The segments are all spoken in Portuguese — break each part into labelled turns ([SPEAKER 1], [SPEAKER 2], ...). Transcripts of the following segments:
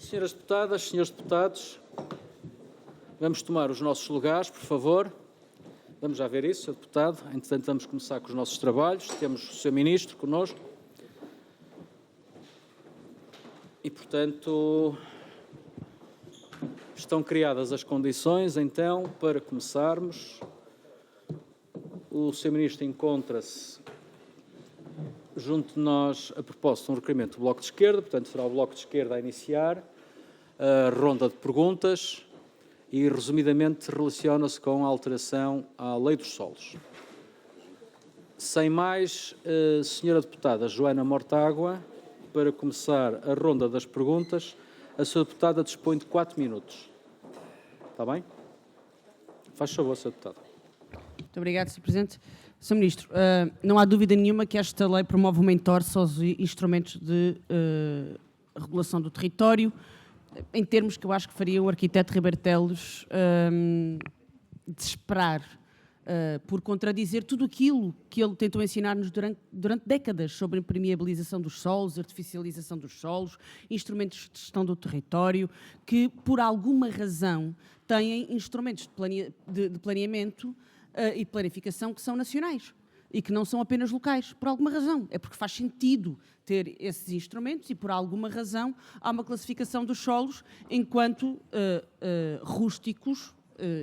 [SPEAKER 1] Senhoras deputadas, senhores deputados, vamos tomar os nossos lugares, por favor. Vamos já ver isso, Sr. Deputado. Entretanto, vamos começar com os nossos trabalhos. Temos o Sr. Ministro connosco. E, portanto, estão criadas as condições, então, para começarmos. O Sr. Ministro encontra-se junto de nós a propósito de um requerimento do Bloco de Esquerda, portanto, será o Bloco de Esquerda a iniciar a ronda de perguntas e, resumidamente, relaciona-se com a alteração à Lei dos Solos. Sem mais, Senhora Deputada Joana Mortágua, para começar a ronda das perguntas, a Sra. Deputada dispõe de 4 minutos. Está bem? Faz favor, Sra. Deputada.
[SPEAKER 2] Muito obrigada, Sr. Presidente. Sr. Ministro, não há dúvida nenhuma que esta lei promove uma entorse aos instrumentos de regulação do território, em termos que eu acho que faria o arquiteto Ribeiro Teles desesperar por contradizer tudo aquilo que ele tentou ensinar-nos durante décadas sobre a impermeabilização dos solos, artificialização dos solos, instrumentos de gestão do território, que por alguma razão têm instrumentos de planeamento e planificação que são nacionais e que não são apenas locais, por alguma razão. É porque faz sentido ter esses instrumentos e, por alguma razão, há uma classificação dos solos enquanto rústicos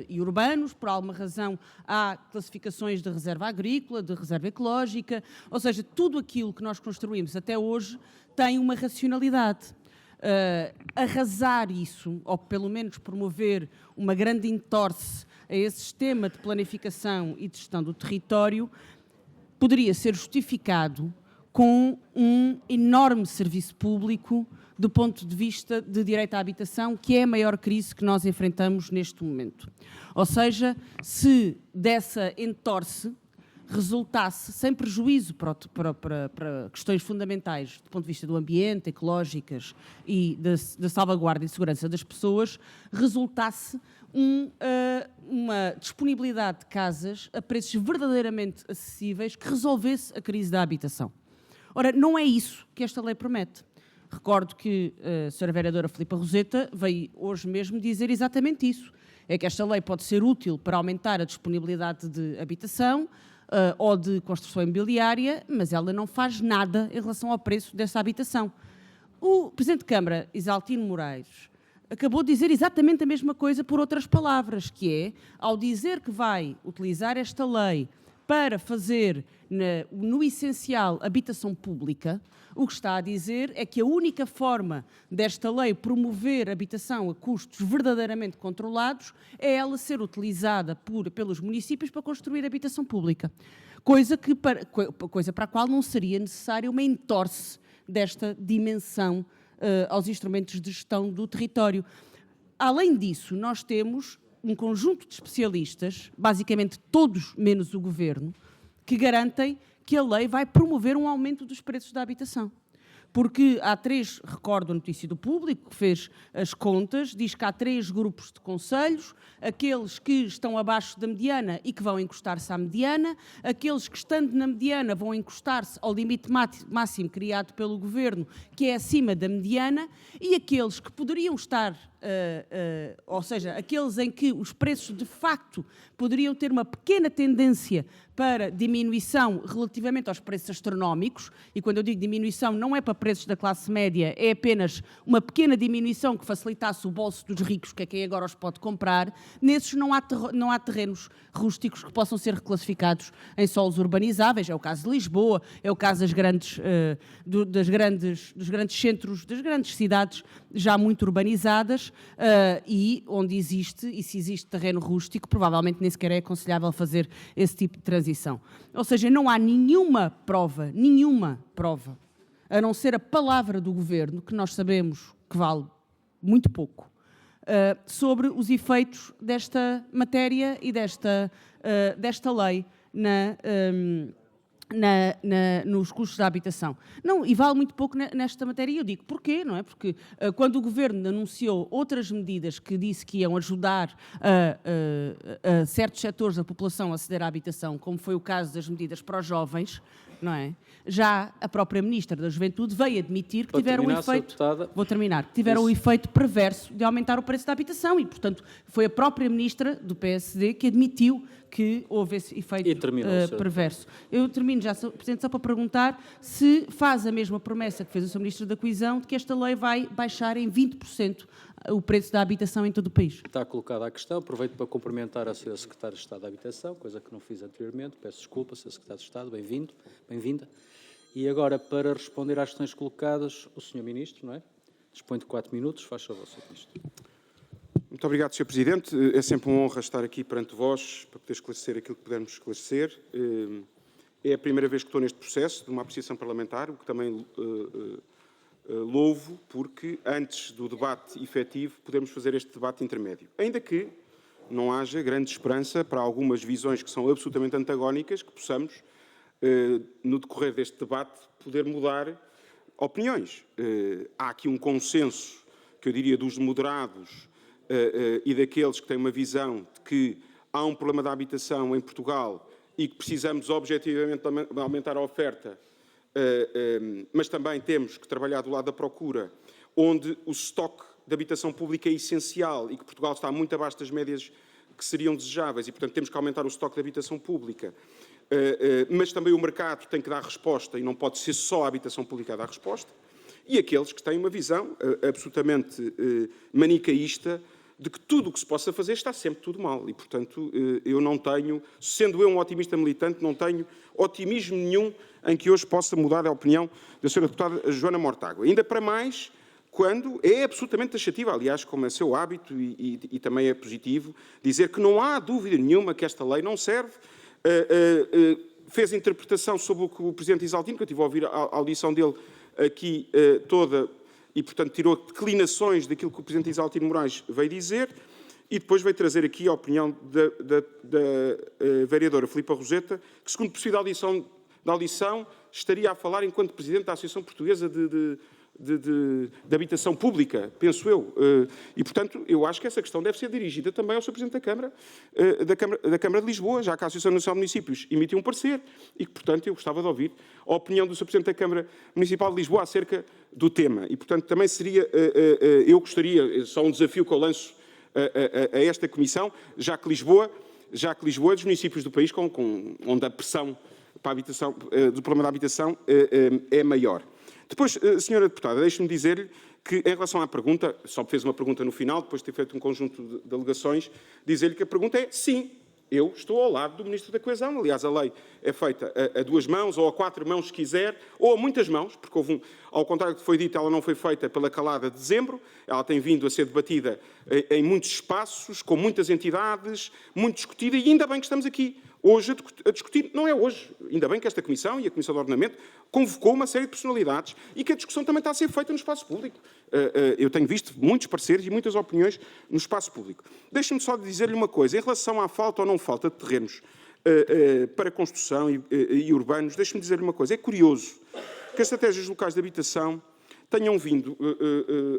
[SPEAKER 2] e urbanos, por alguma razão há classificações de reserva agrícola, de reserva ecológica, ou seja, tudo aquilo que nós construímos até hoje tem uma racionalidade. Arrasar isso, ou pelo menos promover uma grande entorse a esse sistema de planificação e de gestão do território, poderia ser justificado com um enorme serviço público do ponto de vista de direito à habitação, que é a maior crise que nós enfrentamos neste momento. Ou seja, se dessa entorse resultasse, sem prejuízo para questões fundamentais do ponto de vista do ambiente, ecológicas e da salvaguarda e segurança das pessoas, resultasse uma disponibilidade de casas a preços verdadeiramente acessíveis que resolvesse a crise da habitação. Ora, não é isso que esta lei promete. Recordo que a Sra. Vereadora Filipa Roseta veio hoje mesmo dizer exatamente isso. É que esta lei pode ser útil para aumentar a disponibilidade de habitação ou de construção imobiliária, mas ela não faz nada em relação ao preço dessa habitação. O Presidente de Câmara, Isaltino Moraes, acabou de dizer exatamente a mesma coisa por outras palavras, que é, ao dizer que vai utilizar esta lei para fazer, no essencial, habitação pública, o que está a dizer é que a única forma desta lei promover habitação a custos verdadeiramente controlados é ela ser utilizada pelos municípios para construir habitação pública. Coisa para a qual não seria necessária uma entorse desta dimensão aos instrumentos de gestão do território. Além disso, nós temos um conjunto de especialistas, basicamente todos menos o Governo, que garantem que a lei vai promover um aumento dos preços da habitação. Porque há recordo a notícia do Público, que fez as contas, diz que há 3 grupos de conselhos, aqueles que estão abaixo da mediana e que vão encostar-se à mediana, aqueles que, estando na mediana, vão encostar-se ao limite máximo criado pelo Governo, que é acima da mediana, e aqueles que poderiam estar, ou seja, aqueles em que os preços de facto poderiam ter uma pequena tendência para diminuição relativamente aos preços astronómicos, e quando eu digo diminuição não é para preços da classe média, é apenas uma pequena diminuição que facilitasse o bolso dos ricos, que é quem agora os pode comprar. Nesses não há terrenos rústicos que possam ser reclassificados em solos urbanizáveis. É o caso de Lisboa, é o caso dos grandes centros, das grandes cidades já muito urbanizadas e onde existe, e se existe terreno rústico, provavelmente nem sequer é aconselhável fazer esse tipo de transição. Ou seja, não há nenhuma prova, a não ser a palavra do Governo, que nós sabemos que vale muito pouco, sobre os efeitos desta matéria e desta lei nos custos da habitação. Não, e vale muito pouco nesta matéria. E eu digo porquê, não é? Porque quando o Governo anunciou outras medidas que disse que iam ajudar a certos setores da população a aceder à habitação, como foi o caso das medidas para os jovens, não é? Já a própria Ministra da Juventude veio admitir que tiveram o efeito... Vou terminar. Que tiveram o efeito perverso de aumentar o preço da habitação e, portanto, foi a própria Ministra do PSD que admitiu que houve esse efeito perverso. Eu termino já, Sr. Presidente, só para perguntar se faz a mesma promessa que fez o Sr. Ministro da Coesão de que esta lei vai baixar em 20% o preço da habitação em todo o país.
[SPEAKER 1] Está colocada a questão. Aproveito para cumprimentar a Sra. Secretária de Estado da Habitação, coisa que não fiz anteriormente. Peço desculpa, Sra. Secretária de Estado. Bem-vindo, bem-vinda. E agora, para responder às questões colocadas, o Sr. Ministro, não é? Dispõe de 4 minutos. Faz favor, Sr. Ministro.
[SPEAKER 3] Muito obrigado, Sr. Presidente. É sempre uma honra estar aqui perante vós para poder esclarecer aquilo que pudermos esclarecer. É a primeira vez que estou neste processo de uma apreciação parlamentar, o que também louvo, porque antes do debate efetivo podemos fazer este debate intermédio. Ainda que não haja grande esperança para algumas visões que são absolutamente antagónicas, que possamos, no decorrer deste debate, poder mudar opiniões. Há aqui um consenso, que eu diria, dos moderados e daqueles que têm uma visão de que há um problema da habitação em Portugal e que precisamos objetivamente aumentar a oferta, mas também temos que trabalhar do lado da procura, onde o estoque de habitação pública é essencial e que Portugal está muito abaixo das médias que seriam desejáveis e, portanto, temos que aumentar o estoque de habitação pública. Mas também o mercado tem que dar resposta e não pode ser só a habitação pública a dar resposta. E aqueles que têm uma visão absolutamente manicaísta de que tudo o que se possa fazer está sempre tudo mal. E, portanto, eu não tenho, sendo eu um otimista militante, não tenho otimismo nenhum em que hoje possa mudar a opinião da Sra. Deputada Joana Mortágua. Ainda para mais, quando é absolutamente taxativa, aliás, como é seu hábito e também é positivo, dizer que não há dúvida nenhuma que esta lei não serve. Fez interpretação sobre o que o Presidente Isaltino, que eu estive a ouvir a audição dele aqui toda, e, portanto, tirou declinações daquilo que o Presidente Isaltino Moraes veio dizer, e depois veio trazer aqui a opinião da vereadora Filipa Roseta, que, segundo percebi da audição, estaria a falar enquanto Presidente da Associação Portuguesa de Habitação Pública, penso eu. E, portanto, eu acho que essa questão deve ser dirigida também ao Sr. Presidente da Câmara de Lisboa, já que a Associação Nacional de Municípios emitiu um parecer e que, portanto, eu gostava de ouvir a opinião do Sr. Presidente da Câmara Municipal de Lisboa acerca do tema. E, portanto, também seria, eu gostaria, só um desafio que eu lanço a esta Comissão, já que Lisboa é dos municípios do país onde a pressão para a habitação, do problema da habitação é maior. Depois, Sra. Deputada, deixe-me dizer-lhe que, em relação à pergunta, só fez uma pergunta no final, depois de ter feito um conjunto de alegações, dizer-lhe que a pergunta é sim, eu estou ao lado do Ministro da Coesão. Aliás, a lei é feita a 2 mãos, ou a 4 mãos, se quiser, ou a muitas mãos, porque houve ao contrário do que foi dito, ela não foi feita pela calada de dezembro, ela tem vindo a ser debatida em muitos espaços, com muitas entidades, muito discutida, e ainda bem que estamos aqui hoje a discutir, não é hoje, ainda bem que esta Comissão e a Comissão de Ordenamento convocou uma série de personalidades e que a discussão também está a ser feita no espaço público. Eu tenho visto muitos pareceres e muitas opiniões no espaço público. Deixe-me só dizer-lhe uma coisa, em relação à falta ou não falta de terrenos para construção e urbanos, deixe-me dizer-lhe uma coisa, é curioso que as estratégias locais de habitação tenham vindo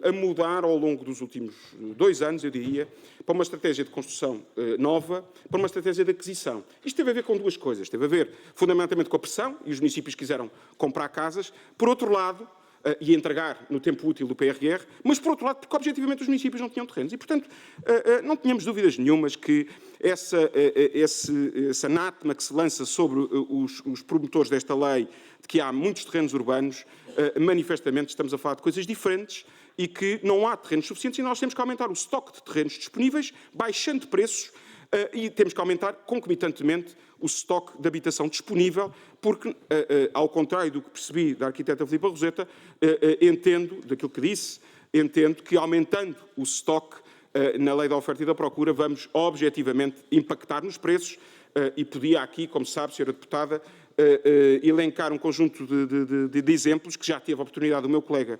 [SPEAKER 3] a mudar ao longo dos últimos 2 anos, eu diria, para uma estratégia de construção nova, para uma estratégia de aquisição. Isto teve a ver com 2 coisas. Teve a ver, fundamentalmente, com a pressão, e os municípios quiseram comprar casas. Por outro lado, e entregar no tempo útil do PRR, mas, por outro lado, porque, objetivamente, os municípios não tinham terrenos. E, portanto, não tínhamos dúvidas nenhumas que esse anátema que se lança sobre os promotores desta lei, de que há muitos terrenos urbanos, manifestamente estamos a falar de coisas diferentes e que não há terrenos suficientes e nós temos que aumentar o estoque de terrenos disponíveis, baixando preços, e temos que aumentar concomitantemente o estoque de habitação disponível, porque, ao contrário do que percebi da arquiteta Filipa Roseta, entendo, daquilo que disse, entendo que aumentando o estoque na lei da oferta e da procura vamos objetivamente impactar nos preços e podia aqui, como sabe, Sra. Deputada, elencar um conjunto de exemplos que já teve a oportunidade do meu colega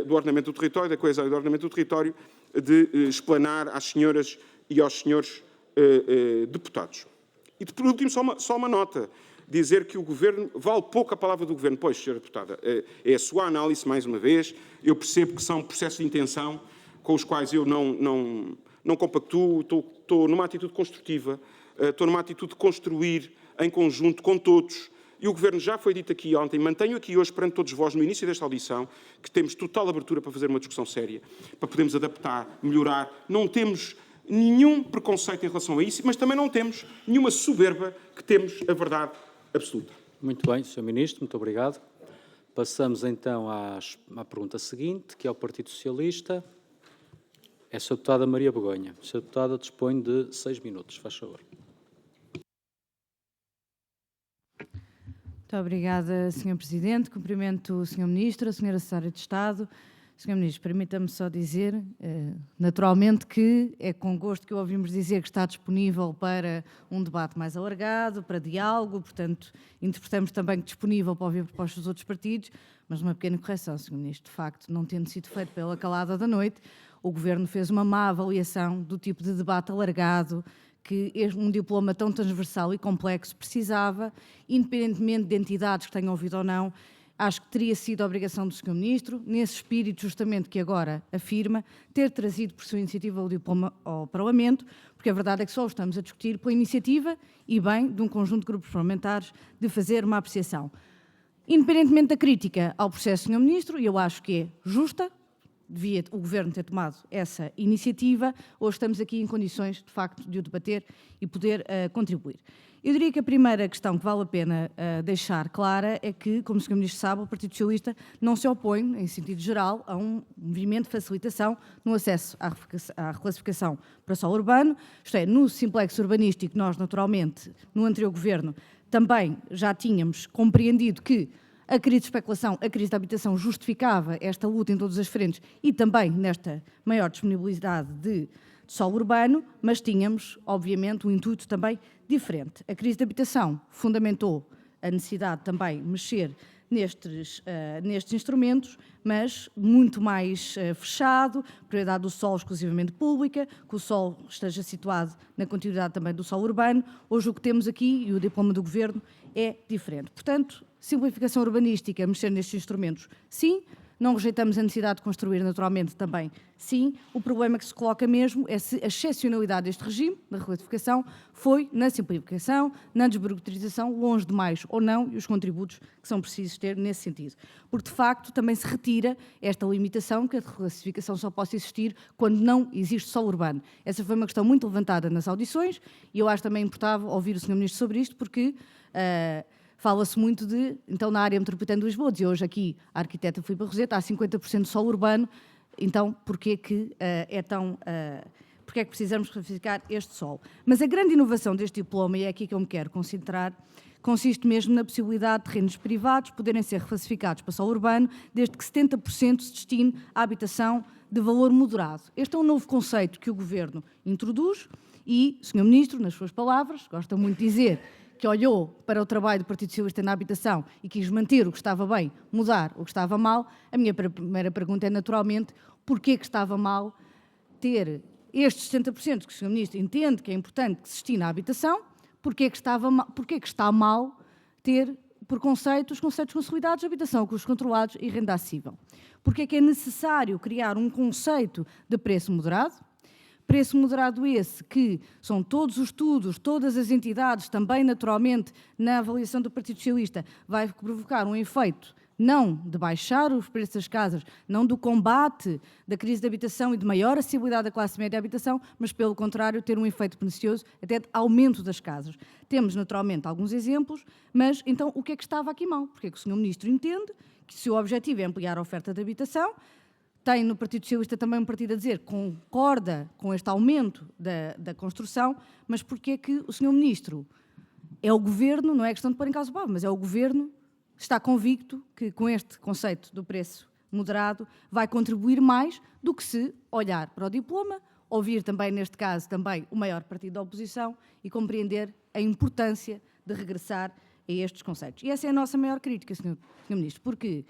[SPEAKER 3] do Ordenamento do Território, da Coesão e do Ordenamento do Território, de explanar às senhoras e aos senhores deputados. E, por último, só uma nota. dizer que o Governo, vale pouco a palavra do Governo. Pois, Sra. Deputada, é a sua análise, mais uma vez. Eu percebo que são processos de intenção com os quais eu não compactuo, estou numa atitude construtiva, estou numa atitude de construir em conjunto com todos. E o Governo já foi dito aqui ontem, mantenho aqui hoje perante todos vós, no início desta audição, que temos total abertura para fazer uma discussão séria, para podermos adaptar, melhorar. Não temos nenhum preconceito em relação a isso, mas também não temos nenhuma soberba que temos a verdade absoluta.
[SPEAKER 1] Muito bem, Sr. Ministro, muito obrigado. Passamos então à pergunta seguinte, que é ao Partido Socialista. É a Sra. Deputada Maria Begonha. A Sra. Deputada dispõe de 6 minutos, faz favor.
[SPEAKER 4] Muito obrigada, Sr. Presidente. Cumprimento o Sr. Ministro, a Sra. Secretária de Estado. Sr. Ministro, permita-me só dizer, naturalmente, que é com gosto que ouvimos dizer que está disponível para um debate mais alargado, para diálogo, portanto, interpretamos também que disponível para ouvir propostas dos outros partidos, mas uma pequena correção, Sr. Ministro, de facto, não tendo sido feito pela calada da noite, o Governo fez uma má avaliação do tipo de debate alargado que um diploma tão transversal e complexo precisava, independentemente de entidades que tenham ouvido ou não. Acho que teria sido a obrigação do Sr. Ministro, nesse espírito justamente que agora afirma, ter trazido por sua iniciativa o diploma ao Parlamento, porque a verdade é que só o estamos a discutir pela iniciativa e bem de um conjunto de grupos parlamentares de fazer uma apreciação. Independentemente da crítica ao processo, Sr. Ministro, e eu acho que é justa, devia o Governo ter tomado essa iniciativa, hoje estamos aqui em condições, de facto, de o debater e poder contribuir. Eu diria que a primeira questão que vale a pena deixar clara é que, como o Sr. Ministro sabe, o Partido Socialista não se opõe, em sentido geral, a um movimento de facilitação no acesso à reclassificação para solo urbano, isto é, no simplexo urbanístico, nós, naturalmente, no anterior Governo, também já tínhamos compreendido que a crise de especulação, a crise da habitação justificava esta luta em todas as frentes e também nesta maior disponibilidade de solo urbano, mas tínhamos, obviamente, um intuito também diferente. A crise da habitação fundamentou a necessidade também de mexer nestes instrumentos, mas muito mais fechado, prioridade do solo exclusivamente pública, que o solo esteja situado na continuidade também do solo urbano. Hoje o que temos aqui, e o diploma do Governo, é diferente. Portanto, simplificação urbanística, mexer nestes instrumentos, sim. Não rejeitamos a necessidade de construir naturalmente também, sim. O problema que se coloca mesmo é se a excepcionalidade deste regime, da reclasificação, foi na simplificação, na desburocratização, longe demais ou não, e os contributos que são precisos ter nesse sentido. Porque, de facto, também se retira esta limitação que a reclassificação só possa existir quando não existe solo urbano. Essa foi uma questão muito levantada nas audições e eu acho também importável ouvir o Sr. Ministro sobre isto, porque fala-se muito de, então, na área metropolitana de Lisboa, e hoje aqui a arquiteta Filipe Roseta, há 50% de solo urbano, então porquê que porquê é que precisamos classificar este solo? Mas a grande inovação deste diploma, e é aqui que eu me quero concentrar, consiste mesmo na possibilidade de terrenos privados poderem ser reclassificados para solo urbano, desde que 70% se destine à habitação de valor moderado. Este é um novo conceito que o Governo introduz e, Sr. Ministro, nas suas palavras, gosta muito de dizer que olhou para o trabalho do Partido Socialista na habitação e quis manter o que estava bem, mudar o que estava mal. A minha primeira pergunta é, naturalmente, porquê que estava mal ter estes 70% que o Sr. Ministro entende que é importante que se destine à habitação, porquê que está mal ter, por conceito, os conceitos consolidados de habitação, custos controlados e renda acessível? Porquê que é necessário criar um conceito de preço moderado? Preço moderado esse que são todos os estudos, todas as entidades, também naturalmente na avaliação do Partido Socialista, vai provocar um efeito não de baixar os preços das casas, não do combate da crise de habitação e de maior acessibilidade da classe média à habitação, mas pelo contrário ter um efeito beneficioso até de aumento das casas. Temos naturalmente alguns exemplos, mas então o que é que estava aqui mal? Porque é que o Sr. Ministro entende que se o objetivo é ampliar a oferta de habitação, tem no Partido Socialista também um partido a dizer que concorda com este aumento da construção, mas porque é que o Sr. Ministro é o Governo, não é questão de pôr em causa o povo, mas é o Governo, está convicto que com este conceito do preço moderado vai contribuir mais do que se olhar para o diploma, ouvir também, neste caso, também o maior partido da oposição e compreender a importância de regressar a estes conceitos. E essa é a nossa maior crítica, Sr. Ministro, porque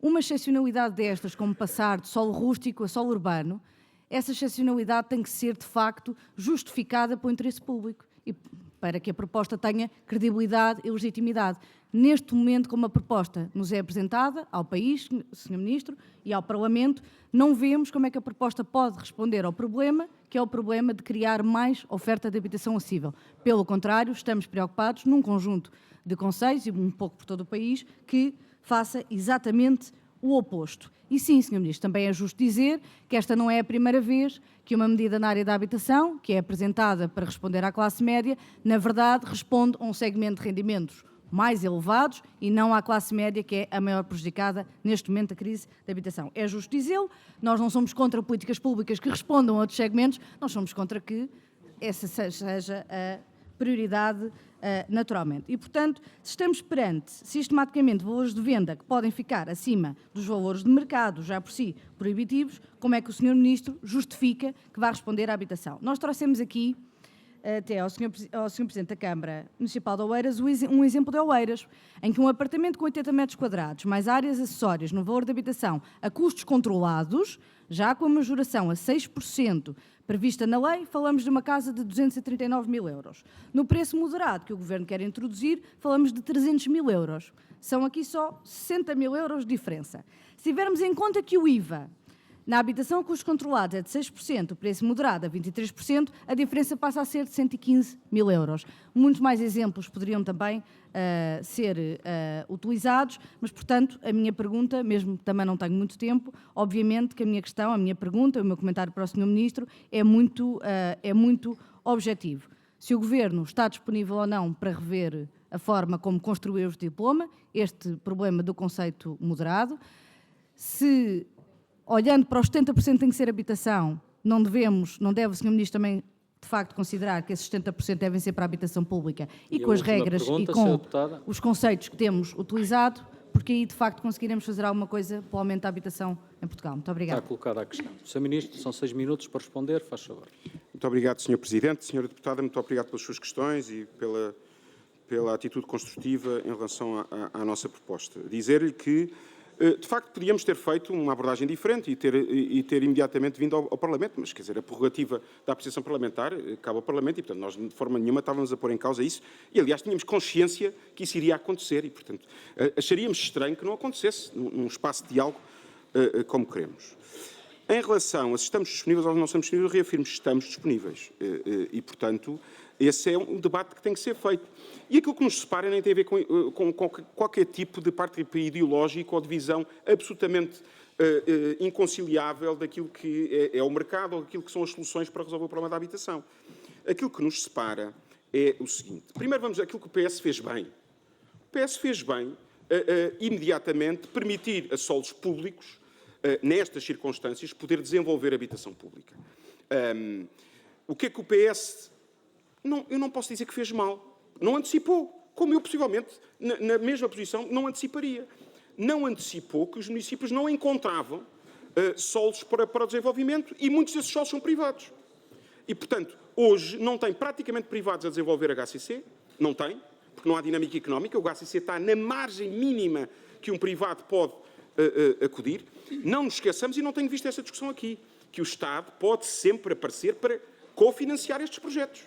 [SPEAKER 4] uma excepcionalidade destas, como passar de solo rústico a solo urbano, essa excepcionalidade tem que ser, de facto, justificada pelo interesse público. E para que a proposta tenha credibilidade e legitimidade. Neste momento, como a proposta nos é apresentada ao país, Sr. Ministro, e ao Parlamento, não vemos como é que a proposta pode responder ao problema, que é o problema de criar mais oferta de habitação acessível. Pelo contrário, estamos preocupados num conjunto de conselhos, e um pouco por todo o país, que faça exatamente o oposto. E sim, Sr. Ministro, também é justo dizer que esta não é a primeira vez que uma medida na área da habitação, que é apresentada para responder à classe média, na verdade responde a um segmento de rendimentos mais elevados e não à classe média, que é a maior prejudicada neste momento da crise da habitação. É justo dizê-lo, nós não somos contra políticas públicas que respondam a outros segmentos, nós somos contra que essa seja a prioridade naturalmente. E, portanto, se estamos perante sistematicamente valores de venda que podem ficar acima dos valores de mercado, já por si proibitivos, como é que o Sr. Ministro justifica que vai responder à habitação? Nós trouxemos aqui até ao Sr. Presidente da Câmara Municipal de Oeiras um exemplo de Oeiras, em que um apartamento com 80 metros quadrados, mais áreas acessórias no valor de habitação a custos controlados, já com a majoração a 6% prevista na lei, falamos de uma casa de 239 mil euros. No preço moderado que o Governo quer introduzir, falamos de 300 mil euros. São aqui só 60 mil euros de diferença. Se tivermos em conta que o IVA na habitação a custos controlados é de 6%, o preço moderado a 23%, a diferença passa a ser de 115 mil euros. Muitos mais exemplos poderiam também ser utilizados, mas, portanto, a minha pergunta, mesmo que também não tenho muito tempo, obviamente que a minha questão, a minha pergunta, o meu comentário para o Sr. Ministro é muito objetivo. Se o Governo está disponível ou não para rever a forma como construiu o diploma, este problema do conceito moderado, se olhando para os 70% tem que ser habitação, não deve o Sr. Ministro também, de facto, considerar que esses 70% devem ser para a habitação pública e com as regras e com os conceitos que temos utilizado, porque aí, de facto, conseguiremos fazer alguma coisa para o aumento da habitação em Portugal. Muito obrigada.
[SPEAKER 1] Está colocada a questão. Sr. Ministro, são 6 minutos para responder, faz favor.
[SPEAKER 3] Muito obrigado, Sr. Presidente. Sra. Deputada, muito obrigado pelas suas questões e pela atitude construtiva em relação à nossa proposta. Dizer-lhe que, de facto, podíamos ter feito uma abordagem diferente e ter imediatamente vindo ao Parlamento, mas, quer dizer, a prerrogativa da apreciação parlamentar cabe ao Parlamento e, portanto, nós de forma nenhuma estávamos a pôr em causa isso e, aliás, tínhamos consciência que isso iria acontecer e, portanto, acharíamos estranho que não acontecesse num espaço de diálogo como queremos. Em relação a se estamos disponíveis ou não estamos disponíveis, eu reafirmo que estamos disponíveis e, portanto, esse é um debate que tem que ser feito. E aquilo que nos separa nem tem a ver com qualquer tipo de parte ideológico ou de visão absolutamente inconciliável daquilo que é o mercado ou daquilo que são as soluções para resolver o problema da habitação. Aquilo que nos separa é o seguinte. Primeiro vamos àquilo que o PS fez bem. O PS fez bem imediatamente permitir a solos públicos, nestas circunstâncias, poder desenvolver habitação pública. O que é que o PS... eu não posso dizer que fez mal. Não antecipou, como eu, possivelmente, na mesma posição, não anteciparia. Não antecipou que os municípios não encontravam solos para o desenvolvimento e muitos desses solos são privados. E, portanto, hoje não tem praticamente privados a desenvolver HCC, não tem, porque não há dinâmica económica, o HCC está na margem mínima que um privado pode acudir. Não nos esqueçamos, e não tenho visto essa discussão aqui, que o Estado pode sempre aparecer para cofinanciar estes projetos.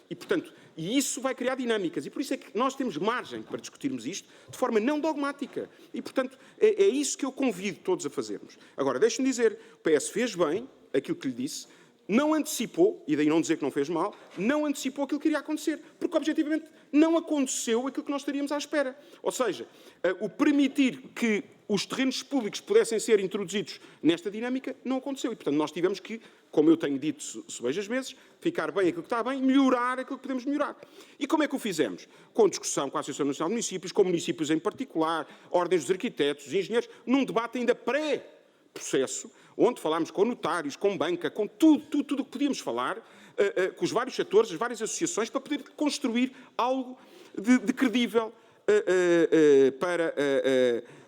[SPEAKER 3] E, portanto, isso vai criar dinâmicas. E por isso é que nós temos margem para discutirmos isto de forma não dogmática. E, portanto, é isso que eu convido todos a fazermos. Agora, deixe-me dizer, o PS fez bem aquilo que lhe disse, não antecipou, e daí não dizer que não fez mal, não antecipou aquilo que iria acontecer. Porque, objetivamente, não aconteceu aquilo que nós estaríamos à espera. Ou seja, o permitir que os terrenos públicos pudessem ser introduzidos nesta dinâmica não aconteceu. E, portanto, nós tivemos que, como eu tenho dito várias vezes, ficar bem aquilo que está bem, melhorar aquilo que podemos melhorar. E como é que o fizemos? Com discussão com a Associação Nacional de Municípios, com municípios em particular, ordens dos arquitetos, dos engenheiros, num debate ainda pré-processo, onde falámos com notários, com banca, com tudo o que podíamos falar, com os vários setores, as várias associações, para poder construir algo de credível para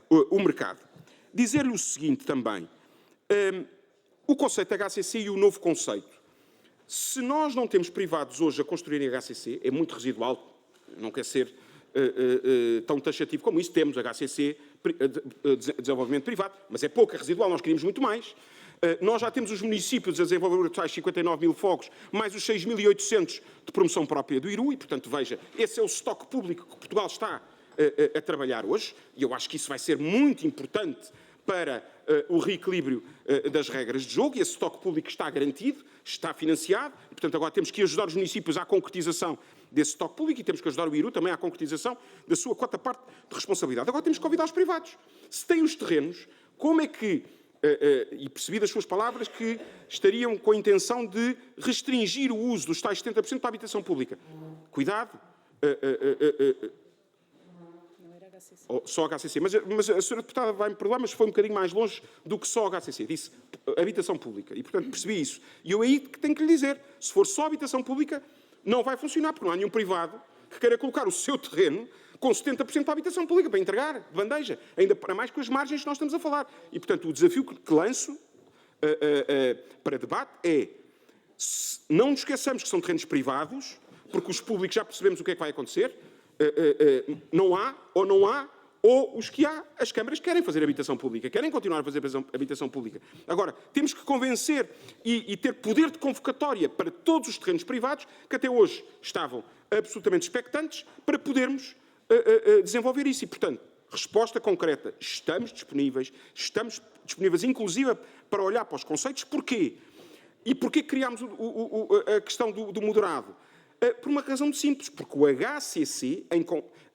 [SPEAKER 3] o mercado. Dizer-lhe o seguinte também, o conceito HCC e o novo conceito. Se nós não temos privados hoje a construírem HCC, é muito residual, não quer ser tão taxativo como isso, temos HCC, desenvolvimento privado, mas é pouco, é residual, nós queríamos muito mais. Nós já temos os municípios a desenvolver tais 59 mil fogos, mais os 6.800 de promoção própria do IRU, e, portanto, veja, esse é o estoque público que Portugal está a trabalhar hoje, e eu acho que isso vai ser muito importante para o reequilíbrio das regras de jogo, e esse estoque público está garantido, está financiado, e, portanto, agora temos que ajudar os municípios à concretização desse estoque público e temos que ajudar o IRU também à concretização da sua quota parte de responsabilidade. Agora temos que convidar os privados. Se têm os terrenos, como é que, e percebi das suas palavras, que estariam com a intenção de restringir o uso dos tais 70% para a habitação pública? Cuidado. Só HCC. Mas a senhora deputada vai-me perdoar, mas foi um bocadinho mais longe do que só HCC. Disse habitação pública. E, portanto, percebi isso. E eu aí que tenho que lhe dizer, se for só habitação pública, não vai funcionar, porque não há nenhum privado que queira colocar o seu terreno com 70% da habitação pública para entregar, de bandeja. Ainda para mais com as margens que nós estamos a falar. E, portanto, o desafio que lanço para debate é, não nos esqueçamos que são terrenos privados, porque os públicos já percebemos o que é que vai acontecer, não há, ou os que há, as câmaras querem fazer habitação pública, querem continuar a fazer habitação pública. Agora, temos que convencer e ter poder de convocatória para todos os terrenos privados que até hoje estavam absolutamente expectantes para podermos desenvolver isso. E, portanto, resposta concreta, estamos disponíveis inclusive para olhar para os conceitos. Porquê? E porquê criámos a questão do moderado? Por uma razão muito simples, porque o HCC,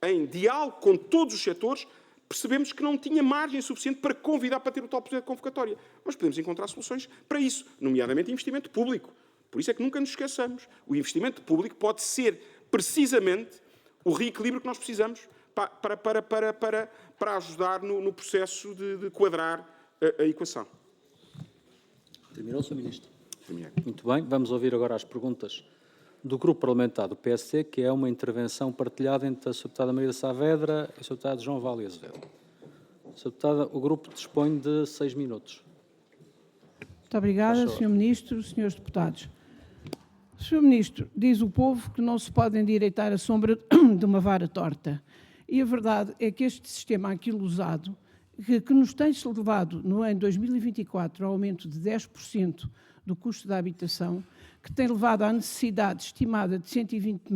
[SPEAKER 3] em diálogo com todos os setores, percebemos que não tinha margem suficiente para convidar para ter o tal poder de convocatória. Mas podemos encontrar soluções para isso, nomeadamente investimento público. Por isso é que nunca nos esqueçamos. O investimento público pode ser precisamente o reequilíbrio que nós precisamos para ajudar no processo de quadrar a equação.
[SPEAKER 1] Terminou, Sr. Ministro?
[SPEAKER 3] Terminei.
[SPEAKER 1] Muito bem, vamos ouvir agora as perguntas do Grupo Parlamentar do PSD, que é uma intervenção partilhada entre a Sra. Deputada Maria Saavedra e o Sr. Deputado João Vale Azevedo. Sra. Deputada, o grupo dispõe de 6 minutos.
[SPEAKER 5] Muito obrigada, Sr. Ministro, Srs. Deputados. Sr. Ministro, diz o povo que não se pode endireitar a sombra de uma vara torta. E a verdade é que este sistema anquilosado, que nos tem levado no ano 2024 ao aumento de 10% do custo da habitação, que tem levado à necessidade estimada de 120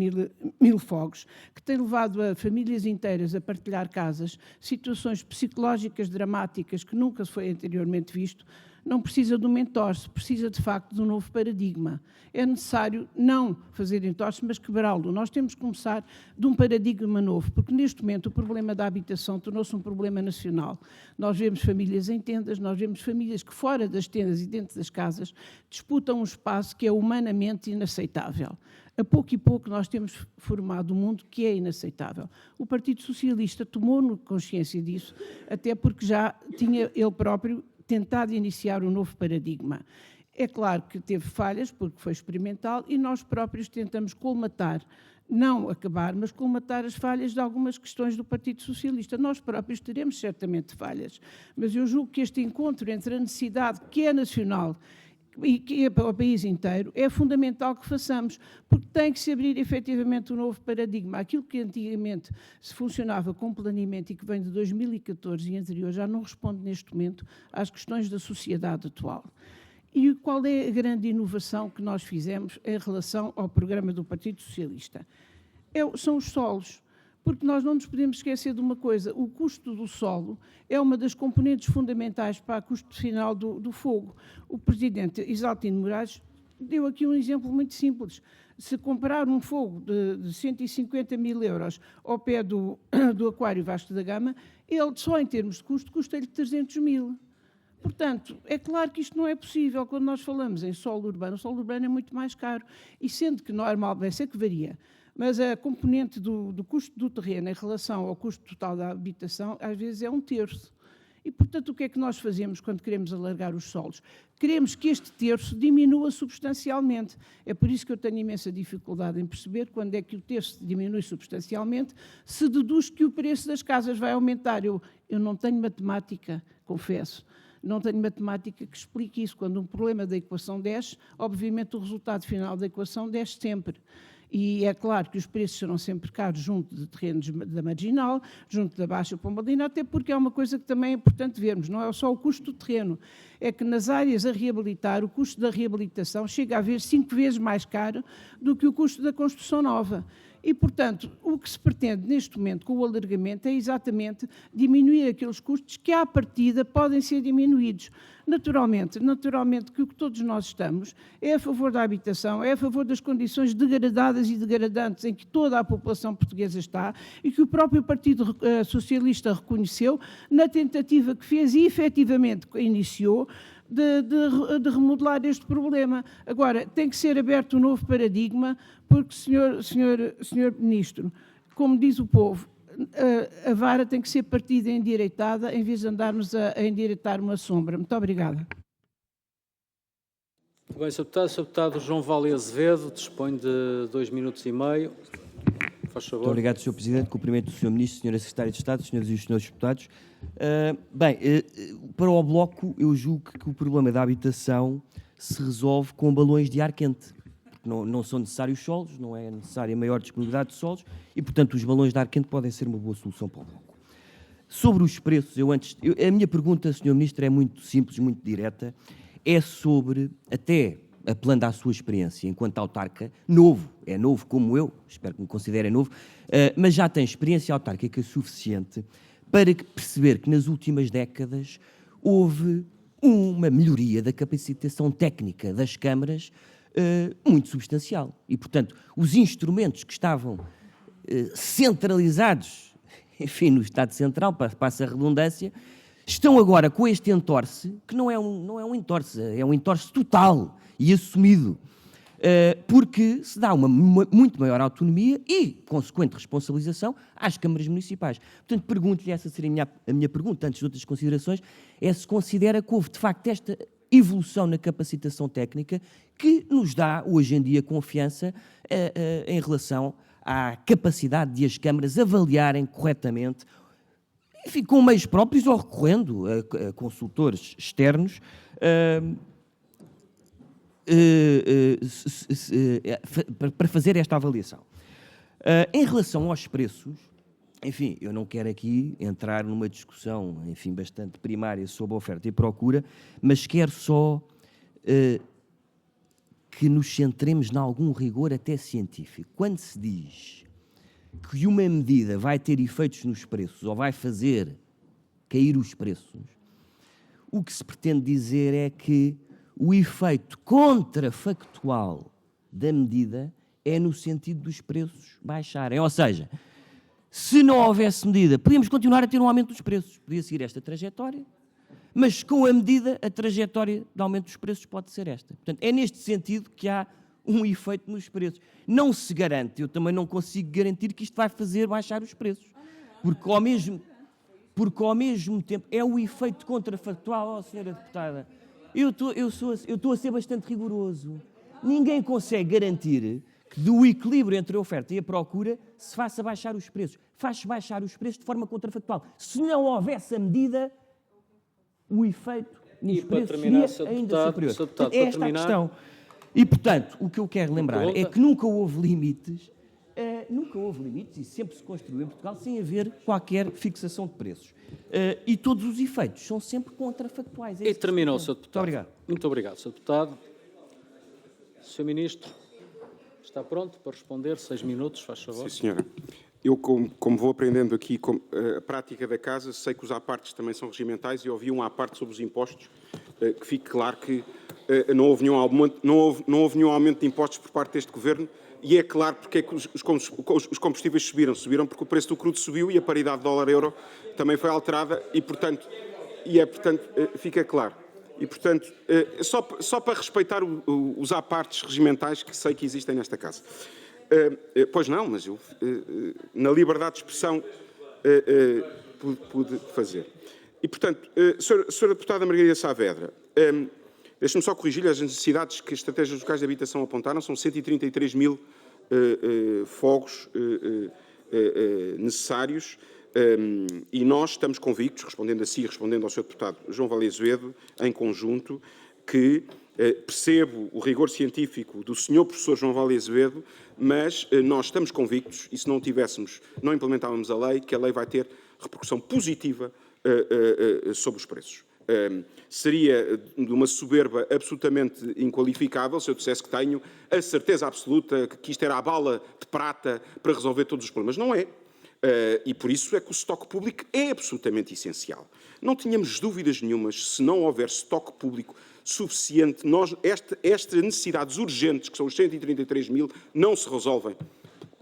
[SPEAKER 5] mil fogos, que tem levado a famílias inteiras a partilhar casas, situações psicológicas dramáticas que nunca se foi anteriormente visto, não precisa de um entorce, precisa de facto de um novo paradigma. É necessário não fazer entorce, mas quebrá-lo. Nós temos que começar de um paradigma novo, porque neste momento o problema da habitação tornou-se um problema nacional. Nós vemos famílias em tendas, nós vemos famílias que fora das tendas e dentro das casas disputam um espaço que é humanamente inaceitável. A pouco e pouco nós temos formado um mundo que é inaceitável. O Partido Socialista tomou consciência disso, até porque já tinha ele próprio tentado iniciar um novo paradigma. É claro que teve falhas, porque foi experimental, e nós próprios tentamos colmatar, não acabar, mas colmatar as falhas de algumas questões do Partido Socialista. Nós próprios teremos certamente falhas, mas eu julgo que este encontro entre a necessidade que é nacional e que é para o país inteiro, é fundamental que façamos, porque tem que se abrir efetivamente um novo paradigma. Aquilo que antigamente se funcionava com planeamento e que vem de 2014 e anterior já não responde neste momento às questões da sociedade atual. E qual é a grande inovação que nós fizemos em relação ao programa do Partido Socialista? São os solos. Porque nós não nos podemos esquecer de uma coisa, o custo do solo é uma das componentes fundamentais para o custo final do fogo. O Presidente Isaltino Moraes deu aqui um exemplo muito simples. Se comprar um fogo de 150 mil euros ao pé do Aquário Vasco da Gama, ele só em termos de custo custa-lhe 300 mil. Portanto, é claro que isto não é possível quando nós falamos em solo urbano. O solo urbano é muito mais caro e sendo que normalmente, sei que varia, mas a componente do custo do terreno em relação ao custo total da habitação, às vezes é 1/3. E, portanto, o que é que nós fazemos quando queremos alargar os solos? Queremos que este terço diminua substancialmente. É por isso que eu tenho imensa dificuldade em perceber quando é que o terço diminui substancialmente, se deduz que o preço das casas vai aumentar. Eu não tenho matemática, confesso. Não tenho matemática que explique isso. Quando um problema da equação desce, obviamente o resultado final da equação desce sempre. E é claro que os preços serão sempre caros junto de terrenos da marginal, junto da Baixa Pombalina, até porque é uma coisa que também é importante vermos, não é só o custo do terreno, é que nas áreas a reabilitar, o custo da reabilitação chega a ver 5 vezes mais caro do que o custo da construção nova. E, portanto, o que se pretende neste momento com o alargamento é exatamente diminuir aqueles custos que, à partida, podem ser diminuídos. Naturalmente que o que todos nós estamos é a favor da habitação, é a favor das condições degradadas e degradantes em que toda a população portuguesa está e que o próprio Partido Socialista reconheceu na tentativa que fez e, efetivamente, iniciou de remodelar este problema. Agora, tem que ser aberto um novo paradigma, porque, senhor Ministro, como diz o povo, a vara tem que ser partida endireitada em vez de andarmos a endireitar uma sombra. Muito obrigada.
[SPEAKER 1] Muito bem, Sr. Deputado João Vale Azevedo dispõe de 2 minutos e meio. Faz favor.
[SPEAKER 6] Muito obrigado, Sr. Presidente. Cumprimento o Sr. Ministro, Sra. Secretária de Estado, Sras. e os Srs. Deputados. Para o Bloco, eu julgo que o problema da habitação se resolve com balões de ar quente. Não são necessários solos, não é necessária maior disponibilidade de solos e, portanto, os balões de ar quente podem ser uma boa solução para o Bloco. Sobre os preços, a minha pergunta, Sr. Ministro, é muito simples, muito direta, é sobre, até apelando à sua experiência enquanto autarca, é novo como eu, espero que me considere novo, mas já tem experiência autárquica suficiente para perceber que nas últimas décadas houve uma melhoria da capacitação técnica das câmaras muito substancial. E, portanto, os instrumentos que estavam centralizados, enfim, no Estado Central, passa a redundância, estão agora com este entorce, que não é um entorce, é um entorce total e assumido, porque se dá uma muito maior autonomia e consequente responsabilização às câmaras municipais. Portanto, pergunto-lhe, essa seria a minha pergunta, antes de outras considerações, é se considera que houve, de facto, esta evolução na capacitação técnica que nos dá, hoje em dia, confiança em relação à capacidade de as câmaras avaliarem corretamente, enfim, com meios próprios ou recorrendo a consultores externos, para fazer esta avaliação. Em relação aos preços, enfim, eu não quero aqui entrar numa discussão, enfim, bastante primária sobre oferta e procura, mas quero só que nos centremos em algum rigor até científico. Quando se diz que uma medida vai ter efeitos nos preços ou vai fazer cair os preços, o que se pretende dizer é que o efeito contrafactual da medida é no sentido dos preços baixarem. Ou seja, se não houvesse medida, podíamos continuar a ter um aumento dos preços. Podia seguir esta trajetória, mas com a medida, a trajetória de aumento dos preços pode ser esta. Portanto, é neste sentido que há um efeito nos preços. Não se garante, eu também não consigo garantir que isto vai fazer baixar os preços. Porque ao mesmo tempo é o efeito contrafactual, Sra. Deputada. Eu estou a ser bastante rigoroso. Ninguém consegue garantir que do equilíbrio entre a oferta e a procura se faça baixar os preços. Faz-se baixar os preços de forma contrafactual. Se não houvesse a medida, o efeito nos preços seria ainda superior. É esta a questão. E, portanto, o que eu quero lembrar é que nunca houve limites e sempre se construiu em Portugal sem haver qualquer fixação de preços. E todos os efeitos são sempre contrafactuais.
[SPEAKER 1] E terminou, Sr. Deputado.
[SPEAKER 6] Muito obrigado.
[SPEAKER 1] Muito obrigado, Sr. Deputado. Sr. Ministro, está pronto para responder? 6 minutos, faz favor.
[SPEAKER 3] Sim, senhora. Eu, como vou aprendendo aqui a prática da casa, sei que os à-partes também são regimentais e ouvi um à-parte sobre os impostos, que fique claro que não houve nenhum aumento de impostos por parte deste Governo e é claro porque é que os combustíveis subiram porque o preço do crudo subiu e a paridade dólar-euro também foi alterada e, portanto, fica claro. E, portanto, só para respeitar os à-partes regimentais que sei que existem nesta casa. Pois não, mas eu, na liberdade de expressão, pude fazer. E, portanto, Sra. Deputada Margarida Saavedra, deixe-me só corrigir as necessidades que as estratégias locais de habitação apontaram, são 133 mil fogos necessários e nós estamos convictos, respondendo a si e respondendo ao Sr. Deputado João Vale Azevedo, em conjunto, que percebo o rigor científico do Sr. Professor João Vale Azevedo, mas nós estamos convictos, e se não tivéssemos, não implementávamos a lei, que a lei vai ter repercussão positiva sobre os preços. Seria de uma soberba absolutamente inqualificável se eu dissesse que tenho a certeza absoluta que isto era a bala de prata para resolver todos os problemas. Não é. E por isso é que o estoque público é absolutamente essencial. Não tínhamos dúvidas nenhumas, se não houver estoque público suficiente, estas necessidades urgentes, que são os 133 mil, não se resolvem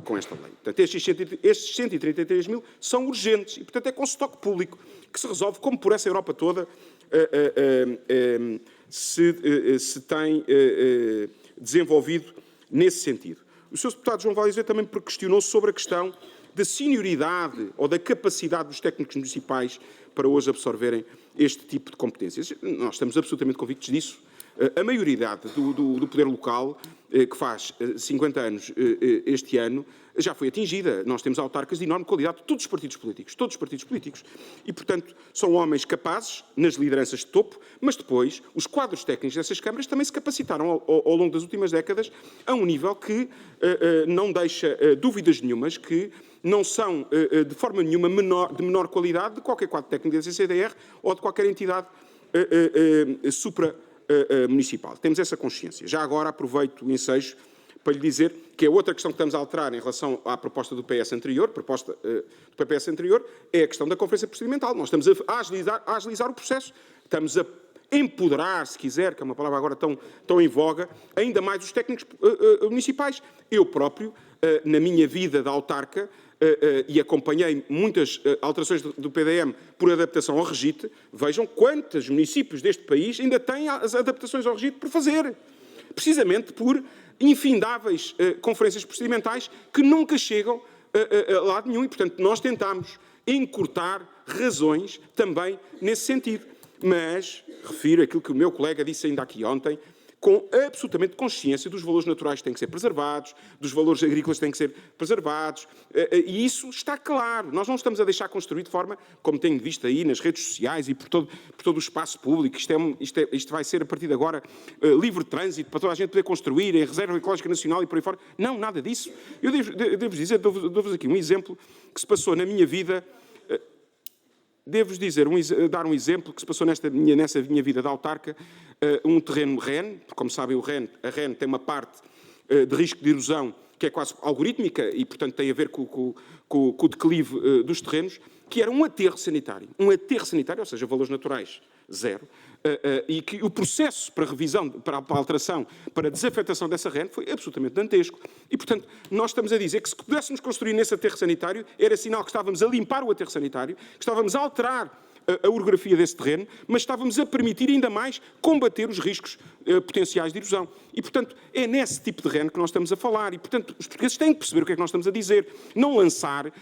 [SPEAKER 3] com esta lei. Portanto, estes 133 mil são urgentes e, portanto, é com estoque público que se resolve, como por essa Europa toda se tem desenvolvido nesse sentido. O Sr. Deputado João Valdizé também questionou-se sobre a questão da senioridade ou da capacidade dos técnicos municipais para hoje absorverem este tipo de competências. Nós estamos absolutamente convictos disso. A maioridade do poder local, que faz 50 anos este ano, já foi atingida. Nós temos autarcas de enorme qualidade, todos os partidos políticos. E, portanto, são homens capazes nas lideranças de topo, mas depois os quadros técnicos dessas câmaras também se capacitaram ao longo das últimas décadas a um nível que não deixa dúvidas nenhumas que não são, de forma nenhuma, de menor qualidade de qualquer quadro técnico da CCDR ou de qualquer entidade municipal. Temos essa consciência. Já agora aproveito o ensejo para lhe dizer que a outra questão que estamos a alterar em relação à proposta do PS anterior, é a questão da conferência procedimental. Nós estamos a agilizar o processo, estamos a empoderar, se quiser, que é uma palavra agora tão em voga, ainda mais os técnicos municipais. Eu próprio, na minha vida de autarca, e acompanhei muitas alterações do PDM por adaptação ao regite, vejam quantos municípios deste país ainda têm as adaptações ao regite por fazer, precisamente por infindáveis conferências procedimentais que nunca chegam a lado nenhum e, portanto, nós tentamos encurtar razões também nesse sentido. Mas refiro aquilo que o meu colega disse ainda aqui ontem, com absolutamente consciência dos valores naturais que têm que ser preservados, dos valores agrícolas que têm que ser preservados, e isso está claro. Nós não estamos a deixar construir de forma, como tenho visto aí nas redes sociais e por todo o espaço público, isto vai ser a partir de agora livre trânsito para toda a gente poder construir em Reserva Ecológica Nacional e por aí fora. Não, nada disso. Eu devo-vos dizer, dou-vos aqui um exemplo que se passou na minha vida. Devo-vos dar um exemplo que se passou nessa minha vida de autarca, um terreno REN, como sabem a REN tem uma parte de risco de erosão que é quase algorítmica e, portanto, tem a ver com o declive dos terrenos, que era um aterro sanitário, ou seja, valores naturais zero, e que o processo para revisão, para alteração, para desafetação dessa REN foi absolutamente dantesco. E, portanto, nós estamos a dizer que se pudéssemos construir nesse aterro sanitário, era sinal que estávamos a limpar o aterro sanitário, que estávamos a alterar a orografia desse terreno, mas estávamos a permitir ainda mais combater os riscos potenciais de erosão. E, portanto, é nesse tipo de REN que nós estamos a falar. E, portanto, os portugueses têm que perceber o que é que nós estamos a dizer. Não lançar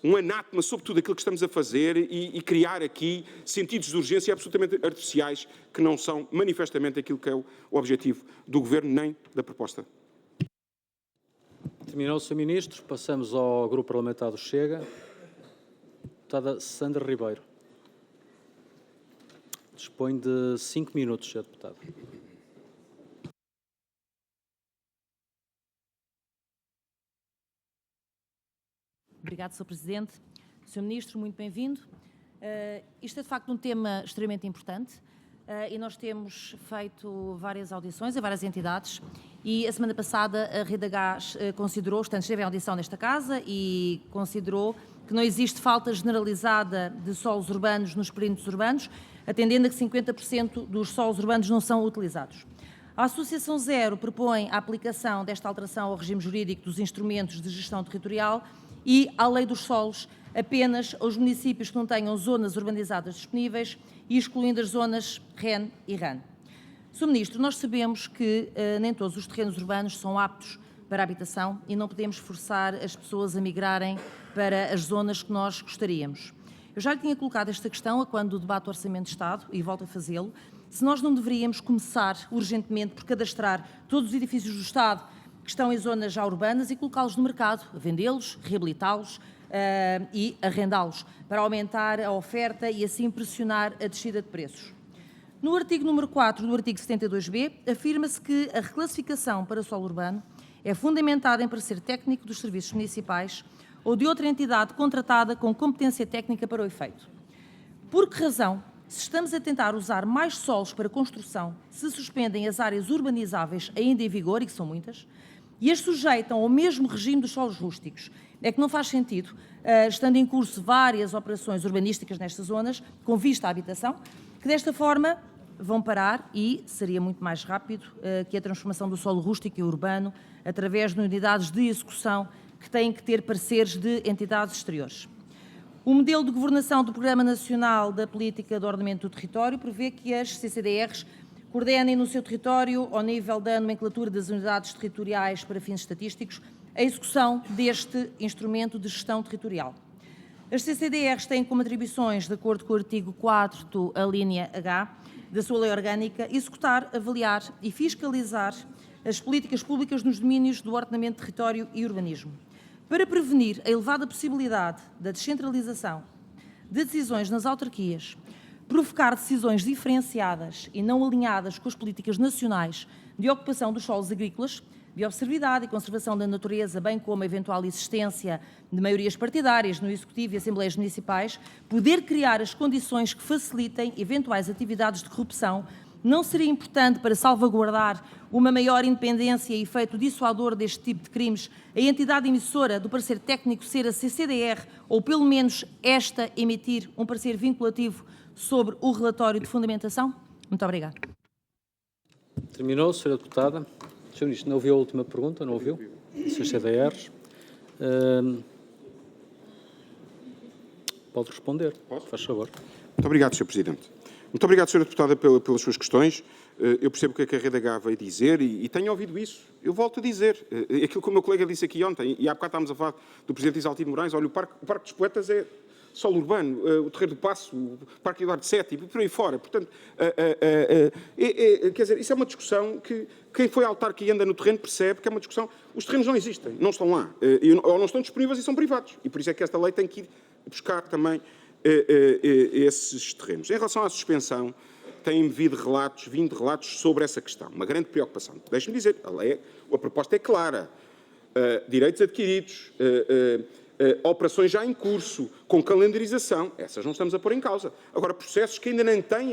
[SPEAKER 3] um anátema sobre tudo aquilo que estamos a fazer e criar aqui sentidos de urgência absolutamente artificiais que não são manifestamente aquilo que é o objetivo do Governo nem da proposta.
[SPEAKER 1] Terminou o Sr. Ministro. Passamos ao Grupo Parlamentar do Chega. Deputada Sandra Ribeiro. Dispõe de 5 minutos, Sr. Deputado.
[SPEAKER 7] Obrigado, Sr. Presidente. Sr. Ministro, muito bem-vindo. Isto é, de facto, um tema extremamente importante e nós temos feito várias audições a várias entidades e a semana passada a Rede Gás considerou, portanto, esteve em audição nesta casa e considerou que não existe falta generalizada de solos urbanos nos perímetros urbanos, atendendo a que 50% dos solos urbanos não são utilizados. A Associação Zero propõe a aplicação desta alteração ao regime jurídico dos instrumentos de gestão territorial e à lei dos solos apenas aos municípios que não tenham zonas urbanizadas disponíveis e excluindo as zonas REN e RAN. Sr. Ministro, nós sabemos que nem todos os terrenos urbanos são aptos para a habitação e não podemos forçar as pessoas a migrarem para as zonas que nós gostaríamos. Eu já lhe tinha colocado esta questão a quando o debate do Orçamento de Estado, e volto a fazê-lo, se nós não deveríamos começar urgentemente por cadastrar todos os edifícios do Estado que estão em zonas já urbanas e colocá-los no mercado, vendê-los, reabilitá-los e arrendá-los, para aumentar a oferta e assim pressionar a descida de preços. No artigo número 4 do artigo 72b, afirma-se que a reclassificação para solo urbano é fundamentada em parecer técnico dos serviços municipais ou de outra entidade contratada com competência técnica para o efeito. Por que razão, se estamos a tentar usar mais solos para construção, se suspendem as áreas urbanizáveis ainda em vigor, e que são muitas, e as sujeitam ao mesmo regime dos solos rústicos? É que não faz sentido, estando em curso várias operações urbanísticas nestas zonas, com vista à habitação, que desta forma vão parar e seria muito mais rápido que a transformação do solo rústico e urbano através de unidades de execução que têm que ter pareceres de entidades exteriores. O modelo de governação do Programa Nacional da Política de Ordenamento do Território prevê que as CCDRs coordenem no seu território, ao nível da nomenclatura das unidades territoriais para fins estatísticos, a execução deste instrumento de gestão territorial. As CCDRs têm como atribuições, de acordo com o artigo 4º, a linha H, da sua lei orgânica, executar, avaliar e fiscalizar as políticas públicas nos domínios do ordenamento de território e urbanismo. Para prevenir a elevada possibilidade da descentralização de decisões nas autarquias, provocar decisões diferenciadas e não alinhadas com as políticas nacionais de ocupação dos solos agrícolas, biodiversidade e conservação da natureza, bem como a eventual existência de maiorias partidárias no Executivo e Assembleias Municipais, poder criar as condições que facilitem eventuais atividades de corrupção, não seria importante para salvaguardar uma maior independência e efeito dissuador deste tipo de crimes, a entidade emissora do parecer técnico ser a CCDR, ou pelo menos esta emitir um parecer vinculativo sobre o relatório de fundamentação? Muito obrigada.
[SPEAKER 1] Terminou, Sra. Deputada. Sr. Ministro, não ouviu a última pergunta? Não ouviu? CCDRs. Pode responder. Faz favor.
[SPEAKER 3] Muito obrigado, Sr. Presidente. Muito obrigado, Sra. Deputada, pelas suas questões. Eu percebo o que a Rede H veio dizer e tenho ouvido isso. Eu volto a dizer. Aquilo que o meu colega disse aqui ontem, e há bocado estávamos a falar do Presidente Isaltino Moraes, olha, o Parque dos Poetas é solo urbano, o Terreiro do Paço, o Parque Eduardo VII, e por aí fora. Portanto, quer dizer, isso é uma discussão que quem foi autarca e anda no terreno percebe que é uma discussão. Os terrenos não existem, não estão lá, ou não estão disponíveis e são privados. E por isso é que esta lei tem que ir buscar também esses terrenos. Em relação à suspensão, têm vindo relatos sobre essa questão. Uma grande preocupação. Deixe-me dizer, a proposta é clara. Direitos adquiridos, operações já em curso, com calendarização, essas não estamos a pôr em causa. Agora, processos que ainda nem têm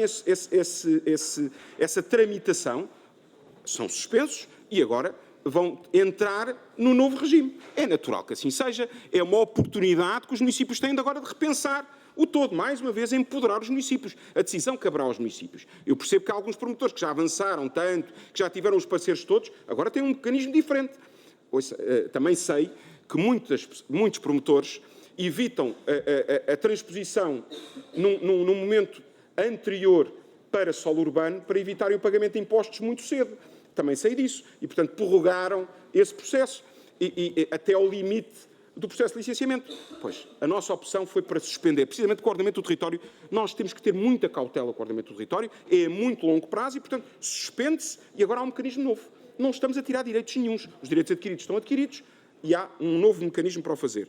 [SPEAKER 3] essa tramitação são suspensos e agora vão entrar no novo regime. É natural que assim seja, é uma oportunidade que os municípios têm agora de repensar o todo, mais uma vez, empoderar os municípios. A decisão caberá aos municípios. Eu percebo que há alguns promotores que já avançaram tanto, que já tiveram os parceiros todos, agora têm um mecanismo diferente. Também sei que muitos promotores evitam a transposição num momento anterior para solo urbano para evitarem o pagamento de impostos muito cedo. Também sei disso. E, portanto, prorrogaram esse processo e até ao limite do processo de licenciamento. Pois, a nossa opção foi para suspender, precisamente com o ordenamento do território. Nós temos que ter muita cautela com o ordenamento do território, é a muito longo prazo e, portanto, suspende-se e agora há um mecanismo novo. Não estamos a tirar direitos nenhuns. Os direitos adquiridos estão adquiridos e há um novo mecanismo para o fazer.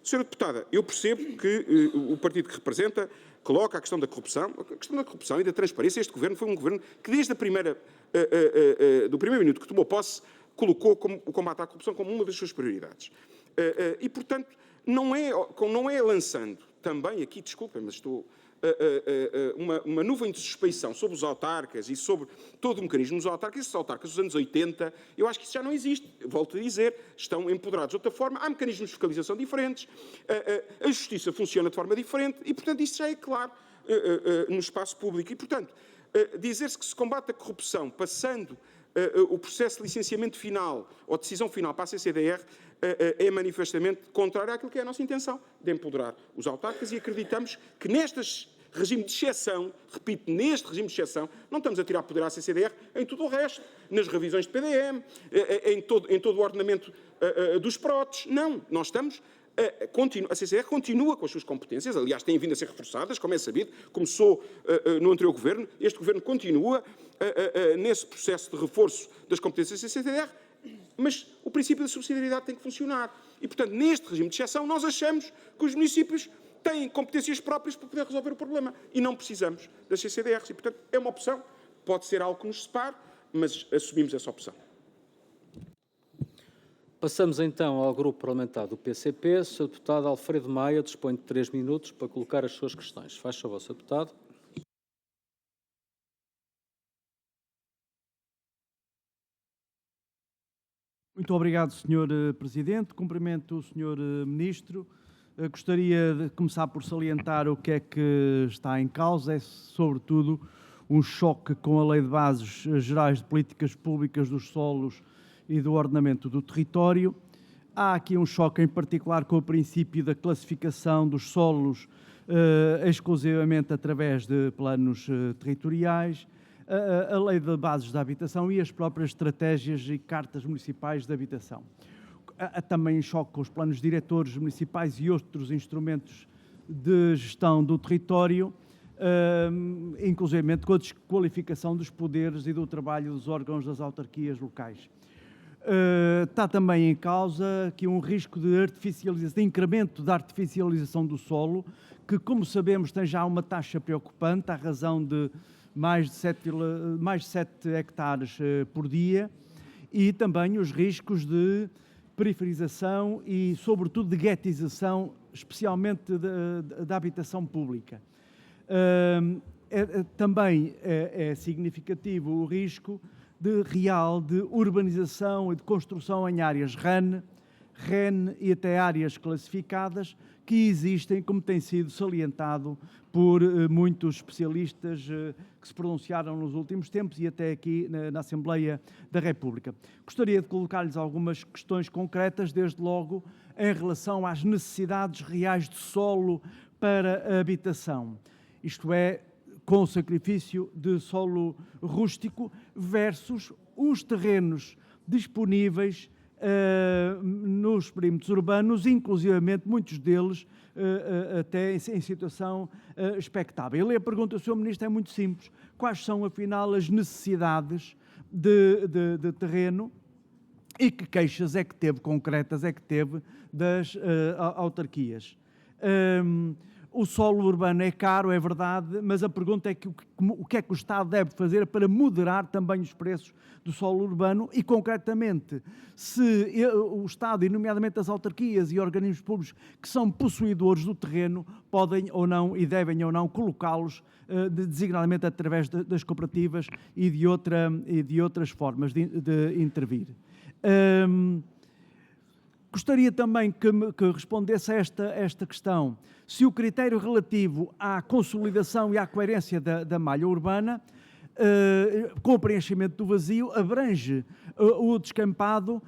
[SPEAKER 3] Senhora Deputada, eu percebo que o partido que representa coloca a questão da corrupção e da transparência. Este Governo foi um Governo que, desde do primeiro minuto que tomou posse, colocou o combate à corrupção como uma das suas prioridades. E, portanto, não é lançando também aqui, desculpem, mas estou uma nuvem de suspeição sobre os autarcas e sobre todo o mecanismo dos autarcas. Esses autarcas dos anos 80, eu acho que isso já não existe. Volto a dizer, estão empoderados de outra forma, há mecanismos de fiscalização diferentes, a justiça funciona de forma diferente e, portanto, isso já é claro no espaço público. E, portanto, dizer-se que se combate a corrupção passando o processo de licenciamento final ou decisão final para a CCDR é manifestamente contrário àquilo que é a nossa intenção, de empoderar os autarcas, e acreditamos que neste regime de exceção, repito, neste regime de exceção, não estamos a tirar poder à CCDR em tudo o resto, nas revisões de PDM, em todo o ordenamento dos PROTs. Não, nós estamos... A CCDR continua com as suas competências, aliás, têm vindo a ser reforçadas, como é sabido, começou no anterior Governo, este Governo continua nesse processo de reforço das competências da CCDR, mas o princípio da subsidiariedade tem que funcionar. E, portanto, neste regime de exceção, nós achamos que os municípios têm competências próprias para poder resolver o problema e não precisamos das CCDRs. E, portanto, é uma opção, pode ser algo que nos separe, mas assumimos essa opção.
[SPEAKER 1] Passamos então ao grupo parlamentar do PCP. Sr. Deputado Alfredo Maia dispõe de 3 minutos para colocar as suas questões. Faz favor, Sr. Deputado.
[SPEAKER 8] Muito obrigado, Sr. Presidente. Cumprimento o Sr. Ministro. Gostaria de começar por salientar o que é que está em causa. É, sobretudo, um choque com a Lei de Bases Gerais de Políticas Públicas dos Solos e do Ordenamento do Território. Há aqui um choque em particular com o princípio da classificação dos solos exclusivamente através de planos territoriais, a Lei de Bases da Habitação e as próprias estratégias e cartas municipais de habitação. Há também choque com os planos diretores municipais e outros instrumentos de gestão do território, inclusivamente com a desqualificação dos poderes e do trabalho dos órgãos das autarquias locais. Está também em causa aqui um risco de artificialização, de incremento da artificialização do solo, que, como sabemos, tem já uma taxa preocupante, à razão de mais de 7 hectares por dia, e também os riscos de periferização e, sobretudo, de guetização, especialmente da habitação pública. Também é significativo o risco real de urbanização e de construção em áreas REN e até áreas classificadas que existem, como tem sido salientado por muitos especialistas que se pronunciaram nos últimos tempos e até aqui na Assembleia da República. Gostaria de colocar-lhes algumas questões concretas, desde logo em relação às necessidades reais de solo para a habitação, isto é, com o sacrifício de solo rústico versus os terrenos disponíveis nos perímetros urbanos, inclusivamente muitos deles até em situação expectável. E a pergunta ao Sr. Ministro é muito simples. Quais são, afinal, as necessidades de terreno e que queixas é que teve, concretas é que teve, das autarquias? O solo urbano é caro, é verdade, mas a pergunta é o que é que o Estado deve fazer para moderar também os preços do solo urbano e, concretamente, se o Estado, e nomeadamente as autarquias e organismos públicos que são possuidores do terreno, podem ou não e devem ou não colocá-los designadamente através das cooperativas e de outras formas de intervir. Gostaria também que respondesse a esta questão, se o critério relativo à consolidação e à coerência da malha urbana, com o preenchimento do vazio, abrange o descampado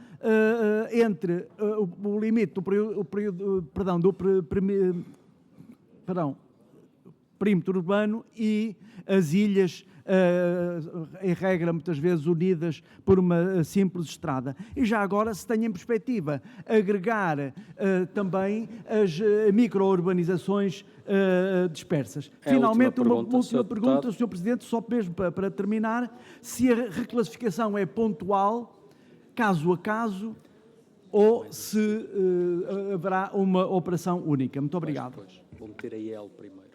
[SPEAKER 8] entre o limite do perímetro urbano e as ilhas, em regra, muitas vezes unidas por uma simples estrada. E já agora se tem em perspectiva agregar também as micro-urbanizações dispersas. Finalmente, uma última pergunta, Sr. Presidente, só mesmo para terminar, se a reclassificação é pontual, caso a caso, ou se haverá uma operação única. Muito obrigado.
[SPEAKER 1] Vou meter a IEL primeiro.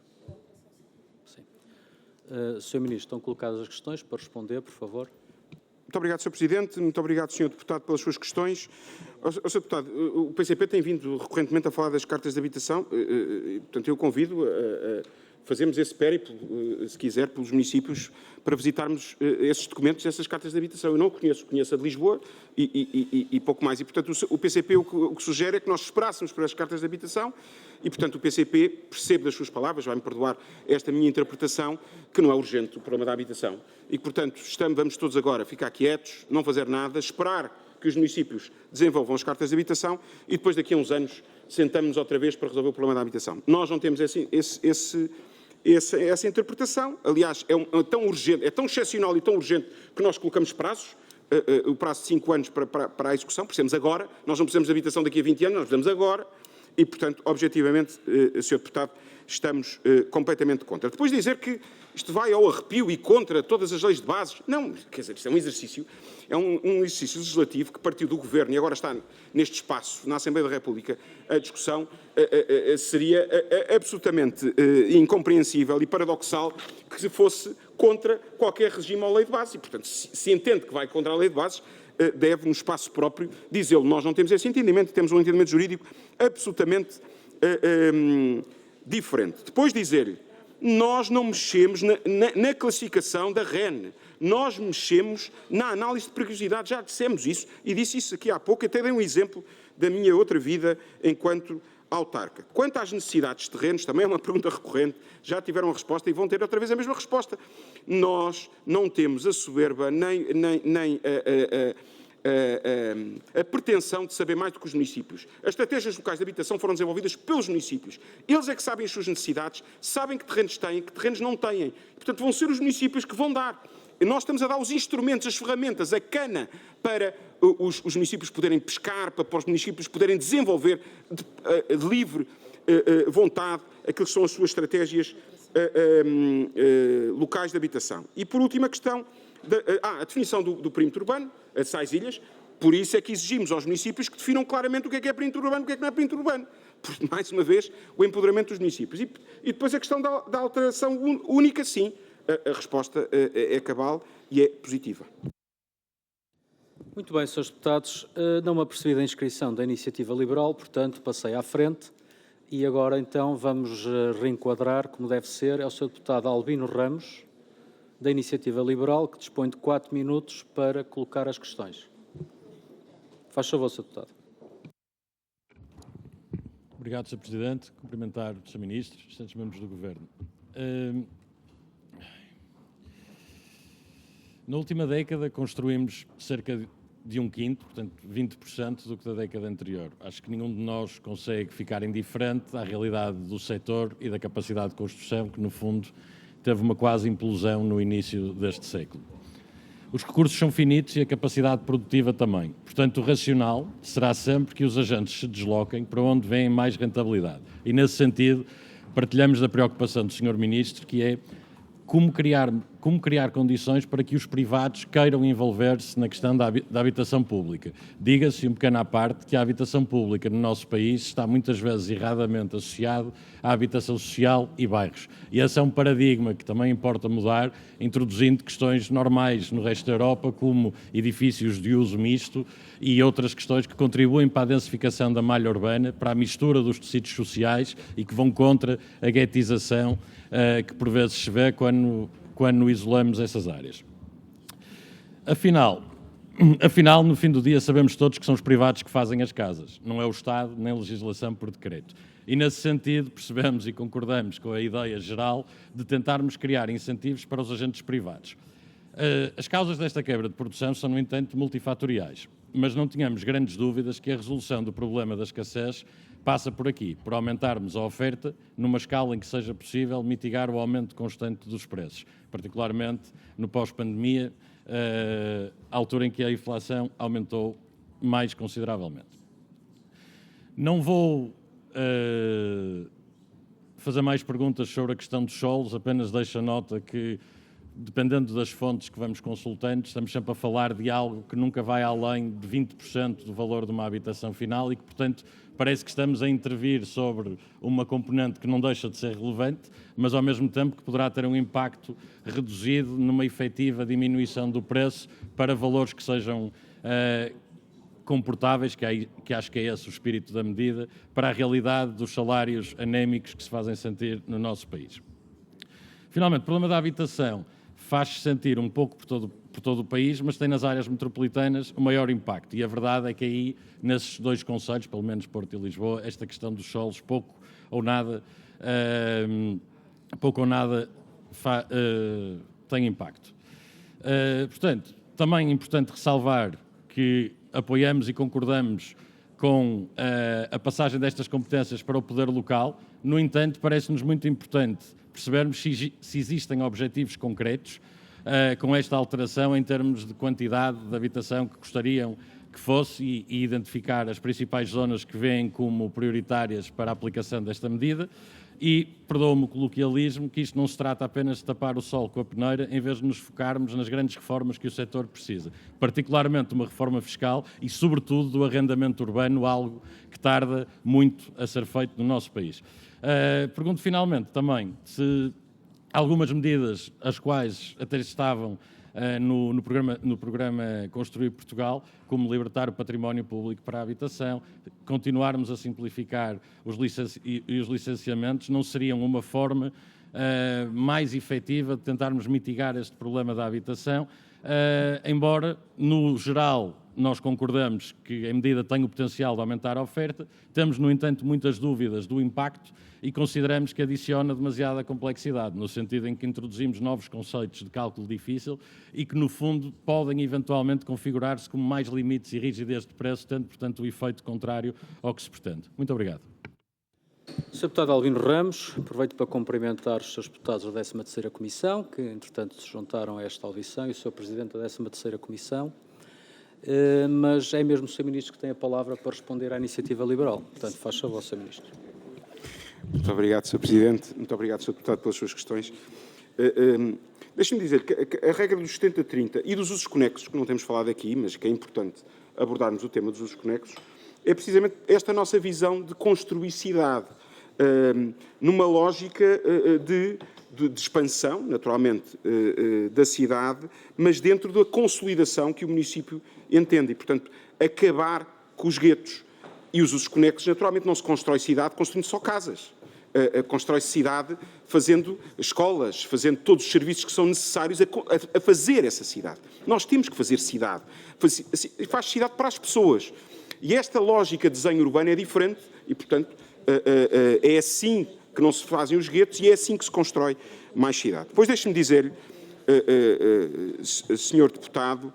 [SPEAKER 1] Sr. Ministro, estão colocadas as questões para responder, por favor.
[SPEAKER 3] Muito obrigado, Sr. Presidente. Muito obrigado, Sr. Deputado, pelas suas questões. Sr. Deputado, o PCP tem vindo recorrentemente a falar das cartas de habitação. Portanto, eu convido a fazermos esse périplo, se quiser, pelos municípios, para visitarmos esses documentos, essas cartas de habitação. Eu não conheço a de Lisboa e pouco mais. E, portanto, o PCP o que sugere é que nós esperássemos por as cartas de habitação e, portanto, o PCP percebe das suas palavras, vai-me perdoar esta minha interpretação, que não é urgente o problema da habitação e que, portanto, vamos todos agora ficar quietos, não fazer nada, esperar que os municípios desenvolvam as cartas de habitação e depois, daqui a uns anos, sentamos-nos outra vez para resolver o problema da habitação. Nós não temos essa interpretação. Aliás, é tão urgente, é tão excepcional e tão urgente que nós colocamos prazos, o prazo de 5 anos para a execução, precisamos agora, nós não precisamos de habitação daqui a 20 anos, nós precisamos agora e, portanto, objetivamente, Sr. Deputado, estamos completamente contra. Depois de dizer que isto vai ao arrepio e contra todas as leis de bases, não, quer dizer, isto é um exercício legislativo que partiu do Governo e agora está neste espaço, na Assembleia da República, a discussão seria absolutamente incompreensível e paradoxal que se fosse contra qualquer regime ou lei de bases. E, portanto, se entende que vai contra a lei de bases, deve, no espaço próprio, dizê-lo. Nós não temos esse entendimento, temos um entendimento jurídico absolutamente diferente. Depois dizer-lhe, nós não mexemos na classificação da REN, nós mexemos na análise de perigosidade, já dissemos isso, e disse isso aqui há pouco, até dei um exemplo da minha outra vida enquanto autarca. Quanto às necessidades de terrenos, também é uma pergunta recorrente, já tiveram a resposta e vão ter outra vez a mesma resposta. Nós não temos a soberba nem a pretensão de saber mais do que os municípios. As estratégias locais de habitação foram desenvolvidas pelos municípios. Eles é que sabem as suas necessidades, sabem que terrenos têm, que terrenos não têm. Portanto, vão ser os municípios que vão dar. Nós estamos a dar os instrumentos, as ferramentas, a cana para os municípios poderem pescar, para os municípios poderem desenvolver de livre vontade aquilo que são as suas estratégias locais de habitação. E, por último, a questão a definição do perímetro urbano, as 6 ilhas. Por isso é que exigimos aos municípios que definam claramente o que é perímetro urbano e o que não é perímetro urbano. Por, mais uma vez, o empoderamento dos municípios. E depois a questão da alteração única, sim. A resposta é cabal e é positiva.
[SPEAKER 1] Muito bem, Srs. Deputados. Não me apercebi da inscrição da Iniciativa Liberal, portanto, passei à frente. E agora, então, vamos reenquadrar, como deve ser, é o Sr. Deputado Albino Ramos, da Iniciativa Liberal, que dispõe de 4 minutos para colocar as questões. Faz favor, Sr. Deputado.
[SPEAKER 9] Obrigado, Sr. Presidente. Cumprimentar o Sr. Ministro, restantes membros do Governo. Na última década construímos cerca de 1/5, portanto 20% do que da década anterior. Acho que nenhum de nós consegue ficar indiferente à realidade do setor e da capacidade de construção que, no fundo, teve uma quase implosão no início deste século. Os recursos são finitos e a capacidade produtiva também. Portanto, o racional será sempre que os agentes se desloquem para onde vêem mais rentabilidade. E, nesse sentido, partilhamos da preocupação do Sr. Ministro, que é como criar condições para que os privados queiram envolver-se na questão da habitação pública. Diga-se, um pequeno à parte, que a habitação pública no nosso país está muitas vezes erradamente associado à habitação social e bairros. E esse é um paradigma que também importa mudar, introduzindo questões normais no resto da Europa, como edifícios de uso misto e outras questões que contribuem para a densificação da malha urbana, para a mistura dos tecidos sociais e que vão contra a guetização que por vezes se vê quando isolamos essas áreas. Afinal, no fim do dia, sabemos todos que são os privados que fazem as casas, não é o Estado nem a legislação por decreto. E, nesse sentido, percebemos e concordamos com a ideia geral de tentarmos criar incentivos para os agentes privados. As causas desta quebra de produção são, no entanto, multifatoriais, mas não tínhamos grandes dúvidas que a resolução do problema da escassez passa por aqui, por aumentarmos a oferta numa escala em que seja possível mitigar o aumento constante dos preços, particularmente no pós-pandemia, a altura em que a inflação aumentou mais consideravelmente. Não vou fazer mais perguntas sobre a questão dos solos, apenas deixo a nota que, dependendo das fontes que vamos consultando, estamos sempre a falar de algo que nunca vai além de 20% do valor de uma habitação final e que, portanto, parece que estamos a intervir sobre uma componente que não deixa de ser relevante, mas ao mesmo tempo que poderá ter um impacto reduzido numa efetiva diminuição do preço para valores que sejam comportáveis, que acho que é esse o espírito da medida, para a realidade dos salários anémicos que se fazem sentir no nosso país. Finalmente, o problema da habitação faz-se sentir um pouco por todo o país, mas tem nas áreas metropolitanas o maior impacto. E a verdade é que aí, nesses 2 concelhos, pelo menos Porto e Lisboa, esta questão dos solos pouco ou nada tem impacto. Portanto, também é importante ressalvar que apoiamos e concordamos com a passagem destas competências para o poder local. No entanto, parece-nos muito importante percebermos se existem objetivos concretos com esta alteração em termos de quantidade de habitação que gostariam que fosse e identificar as principais zonas que veem como prioritárias para a aplicação desta medida. E, perdoa-me o coloquialismo, que isto não se trata apenas de tapar o sol com a peneira, em vez de nos focarmos nas grandes reformas que o setor precisa. Particularmente uma reforma fiscal e, sobretudo, do arrendamento urbano, algo que tarda muito a ser feito no nosso país. Pergunto finalmente também se algumas medidas, as quais até estavam no programa Construir Portugal, como libertar o património público para a habitação, continuarmos a simplificar os licenciamentos, não seriam uma forma mais efetiva de tentarmos mitigar este problema da habitação, embora, no geral, nós concordamos que a medida tem o potencial de aumentar a oferta, temos, no entanto, muitas dúvidas do impacto e consideramos que adiciona demasiada complexidade, no sentido em que introduzimos novos conceitos de cálculo difícil e que, no fundo, podem eventualmente configurar-se como mais limites e rigidez de preço, tendo, portanto, o efeito contrário ao que se pretende. Muito obrigado.
[SPEAKER 1] Sr. Deputado Albino Ramos, aproveito para cumprimentar os Srs. Deputados da 13ª Comissão, que, entretanto, se juntaram a esta audição, e o Sr. Presidente da 13ª Comissão. Mas é mesmo o Sr. Ministro que tem a palavra para responder à iniciativa liberal. Portanto, faz favor, Sr. Ministro.
[SPEAKER 3] Muito obrigado, Sr. Presidente. Muito obrigado, Sr. Deputado, pelas suas questões. Deixe-me dizer que a regra dos 70-30 e dos usos conexos, que não temos falado aqui, mas que é importante abordarmos o tema dos usos conexos, é precisamente esta nossa visão de construir cidade, numa lógica de expansão, naturalmente, da cidade, mas dentro da consolidação que o município entende. E, portanto, acabar com os guetos e os usos conexos. Naturalmente, não se constrói cidade construindo só casas. Constrói-se cidade fazendo escolas, fazendo todos os serviços que são necessários a fazer essa cidade. Nós temos que fazer cidade. Faz cidade para as pessoas. E esta lógica de desenho urbano é diferente e, portanto, é assim que não se fazem os guetos e é assim que se constrói mais cidade. Depois deixe-me dizer-lhe, Sr. Deputado,